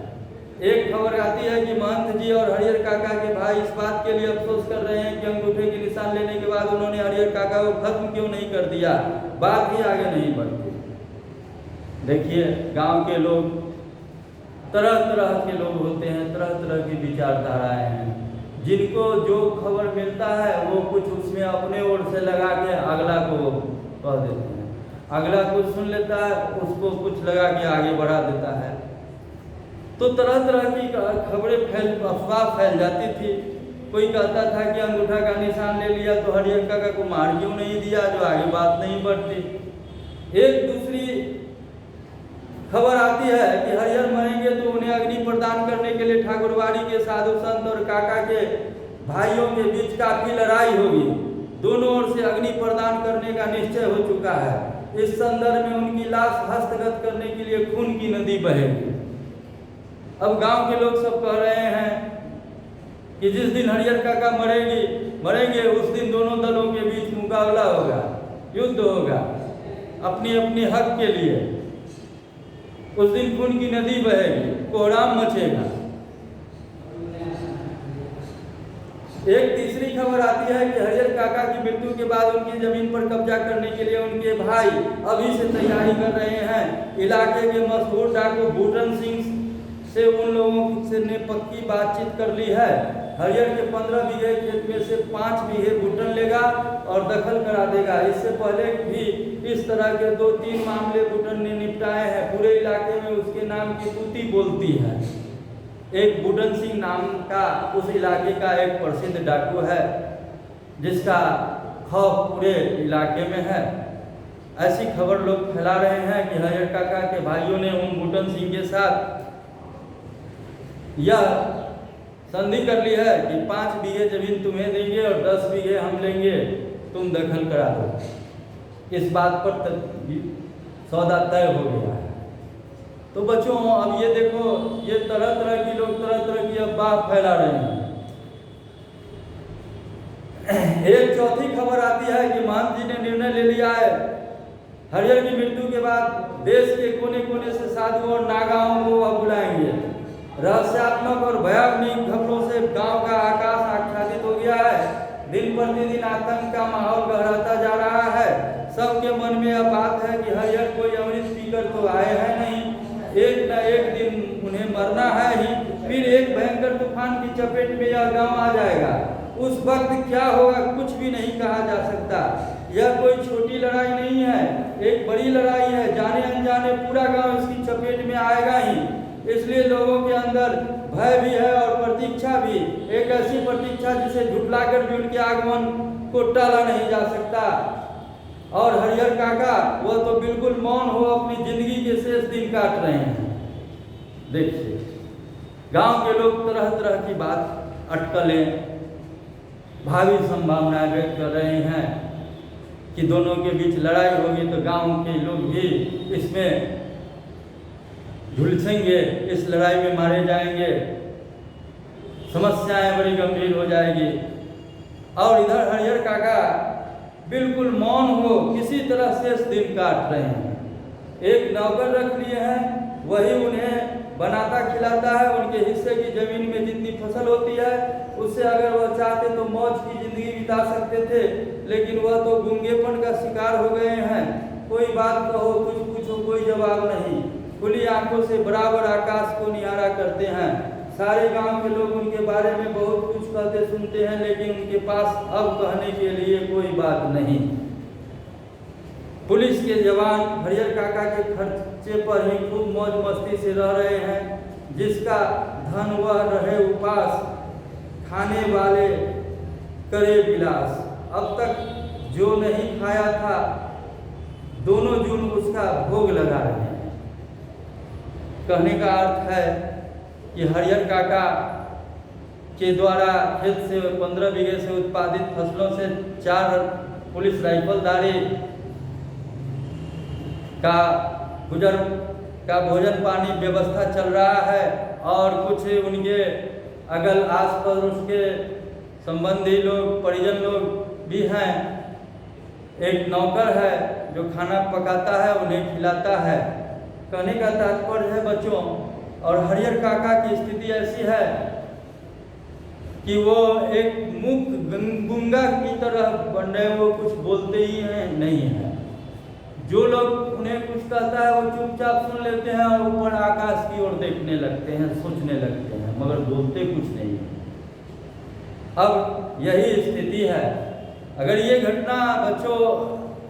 एक खबर आती है कि महंत जी और हरिहर काका के भाई इस बात के लिए अफसोस कर रहे हैं कि अंगूठे के निशान लेने के बाद उन्होंने हरिहर काका को खत्म क्यों नहीं कर दिया, बात ही आगे नहीं बढ़ती। देखिए, गांव के लोग तरह तरह के लोग होते हैं, तरह तरह की विचारधाराएं हैं। जिनको जो खबर मिलता है वो कुछ उसमें अपने ओर से लगा के अगला को कह देते हैं, अगला कुछ सुन लेता है, उसको कुछ लगा के आगे बढ़ा देता है। तो तरह तरह की खबरें अफवाह फैल जाती थी। कोई कहता था कि अंगूठा का निशान ले लिया तो हरिहर काका को मार क्यों नहीं दिया, जो आगे बात नहीं बढ़ती। एक दूसरी खबर आती है कि हरिहर मरेंगे तो उन्हें अग्नि प्रदान करने के लिए ठाकुरबाड़ी के साधु संत और काका के भाइयों के बीच काफी लड़ाई होगी। दोनों ओर से अग्नि प्रदान करने का निश्चय हो चुका है। इस संदर्भ में उनकी लाश हस्तगत करने के लिए खून की नदी बहेगी। अब गांव के लोग सब कह रहे हैं कि जिस दिन हरिहर काका मरेंगे उस दिन दोनों दलों के बीच मुकाबला होगा, युद्ध होगा अपनी अपनी हक के लिए। उस दिन खून की नदी बहेगी, कोहराम मचेगा। एक तीसरी खबर आती है कि हरिहर काका की मृत्यु के बाद उनकी जमीन पर कब्जा करने के लिए उनके भाई अभी से तैयारी कर रहे हैं। इलाके के मशहूर डाकू बूटन सिंह से उन लोगों से ने पक्की बातचीत कर ली है। हरिहर के 15 बीघे खेत में से 5 बीघे बूटन लेगा और दखल करा देगा। इससे पहले भी इस तरह के 2-3 मामले बूटन ने निपटाए हैं। पूरे इलाके में उसके नाम की तूती बोलती है। एक बूटन सिंह नाम का उस इलाके का एक प्रसिद्ध डाकू है जिसका खौफ पूरे इलाके में है। ऐसी खबर लोग फैला रहे हैं कि हरिहर काका के भाइयों ने उन बूटन सिंह के साथ यह संधि कर ली है कि 5 बीघे जमीन तुम्हें देंगे और 10 बीघे हम लेंगे, तुम दखल करा दो। इस बात पर सौदा तय हो गया है। तो बच्चों, अब ये देखो, ये तरह तरह की लोग तरह तरह की अफवाह फैला रहे हैं। एक चौथी खबर आती है कि महंत जी ने निर्णय ले लिया है हरिहर की मृत्यु के बाद देश के कोने कोने से साधु और नागाओं को वह बुलाएंगे। रहस्यात्मक और भयावह खबरों से गांव का आकाश आच्छादित हो गया है। दिन प्रतिदिन आतंक का माहौल गहराता जा रहा है। सबके मन में यह बात है कि हरिहर कोई अमृत पीकर तो आए हैं नहीं, एक न एक दिन उन्हें मरना है ही। फिर एक भयंकर तूफान की चपेट में यह गांव आ जाएगा। उस वक्त क्या होगा कुछ भी नहीं कहा जा सकता। यह कोई छोटी लड़ाई नहीं है, एक बड़ी लड़ाई है। जाने अनजाने पूरा गांव इसकी चपेट में आएगा ही। इसलिए लोगों के अंदर भय भी है और प्रतीक्षा भी, एक ऐसी प्रतीक्षा जिसे झुठलाकर भी उनके आगमन को टाला नहीं जा सकता। और हरिहर काका वह तो बिल्कुल मौन हो अपनी जिंदगी के शेष दिन काट रहे हैं। देखिए, गांव के लोग तरह तरह की बात अटकलें, भावी संभावनाएं व्यक्त कर रहे हैं कि दोनों के बीच लड़ाई होगी तो गांव के लोग भी इसमें झुलसेंगे, इस लड़ाई में मारे जाएंगे, समस्याएं बड़ी गंभीर हो जाएगी। और इधर हरिहर काका बिल्कुल मौन हो किसी तरह शेष दिन काट रहे हैं। एक नौकर रख लिए हैं, वही उन्हें बनाता खिलाता है। उनके हिस्से की जमीन में जितनी फसल होती है उससे अगर वह चाहते तो मौज की जिंदगी बिता सकते थे, लेकिन वह तो गूंगेपन का शिकार हो गए हैं। कोई बात कहो, कुछ पूछो, कोई जवाब नहीं। खुली आंखों से बराबर आकाश को निहारा करते हैं। सारे गांव के लोग उनके बारे में बहुत कुछ कहते सुनते हैं, लेकिन उनके पास अब कहने के लिए कोई बात नहीं। पुलिस के जवान हरिहर काका के खर्चे पर ही खूब मौज मस्ती से रह रहे हैं। जिसका धन वह रहे उपास, खाने वाले करे विलास। अब तक जो नहीं खाया था दोनों जून उसका भोग लगा रहे हैं। कहने का अर्थ है कि हरिहर काका के द्वारा खेत से 15 बीघे से उत्पादित फसलों से 4 पुलिस राइफलधारी का गुजर का भोजन पानी व्यवस्था चल रहा है। और कुछ उनके अगल आस पड़ोस के संबंधी लोग, परिजन लोग भी हैं। एक नौकर है जो खाना पकाता है, उन्हें खिलाता है। कहने का तात्पर्य है बच्चों, और हरिहर काका की स्थिति ऐसी है कि वो एक मूक गुंगा की तरह बन रहे, वो कुछ बोलते ही हैं नहीं है। जो लोग उन्हें कुछ कहता है वो चुपचाप सुन लेते हैं और ऊपर आकाश की ओर देखने लगते हैं, सोचने लगते हैं, मगर बोलते कुछ नहीं है। अब यही स्थिति है। अगर ये घटना बच्चों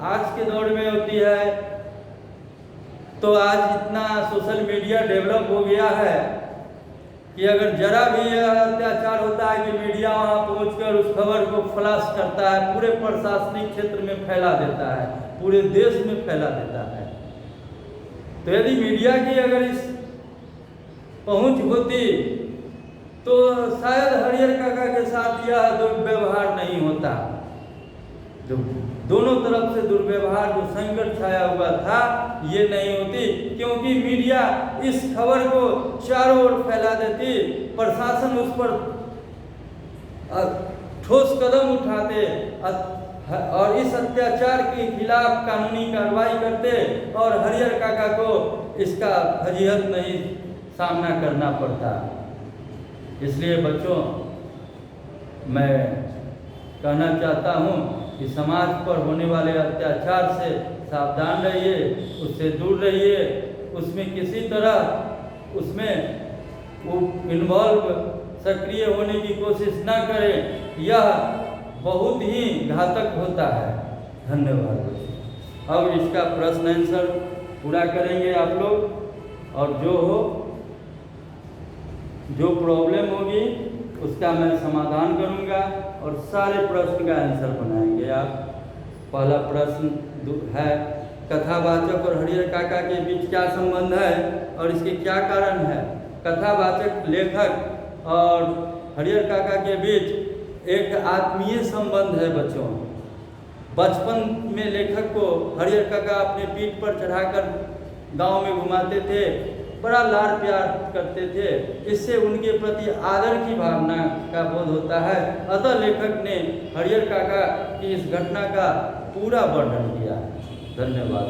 आज के दौर में होती है तो आज इतना सोशल मीडिया डेवलप हो गया है कि अगर जरा भी यह अत्याचार होता है कि मीडिया वहाँ पहुँचकर उस खबर को फ्लैश करता है, पूरे प्रशासनिक क्षेत्र में फैला देता है, पूरे देश में फैला देता है। तो यदि मीडिया की अगर इस पहुँच होती तो शायद हरिहर काका के साथ यह दुर्व्यवहार नहीं होता। जो दोनों तरफ से दुर्व्यवहार, जो संकट छाया हुआ था, ये नहीं होती, क्योंकि मीडिया इस खबर को चारों ओर फैला देती, प्रशासन उस पर ठोस कदम उठाते और इस अत्याचार के खिलाफ कानूनी कार्रवाई करते और हरिहर काका को इसका फजीहत नहीं सामना करना पड़ता। इसलिए बच्चों मैं कहना चाहता हूँ कि समाज पर होने वाले अत्याचार से सावधान रहिए, उससे दूर रहिए, उसमें किसी तरह उसमें वो इन्वॉल्व सक्रिय होने की कोशिश ना करें, यह बहुत ही घातक होता है। धन्यवाद बच्चों। अब इसका प्रश्न आंसर पूरा करेंगे आप लोग, और जो प्रॉब्लम होगी उसका मैं समाधान करूंगा और सारे प्रश्न का आंसर बनाएंगे आप। पहला प्रश्न है, कथावाचक और हरिहर काका के बीच क्या संबंध है और इसके क्या कारण है? कथावाचक लेखक और हरिहर काका के बीच एक आत्मीय संबंध है बच्चों। बचपन में लेखक को हरिहर काका अपने पीठ पर चढ़ाकर गांव में घुमाते थे, बड़ा लाड़ प्यार करते थे, इससे उनके प्रति आदर की भावना का बोध होता है। अतः लेखक ने हरिहर काका की इस घटना का पूरा वर्णन किया। धन्यवाद।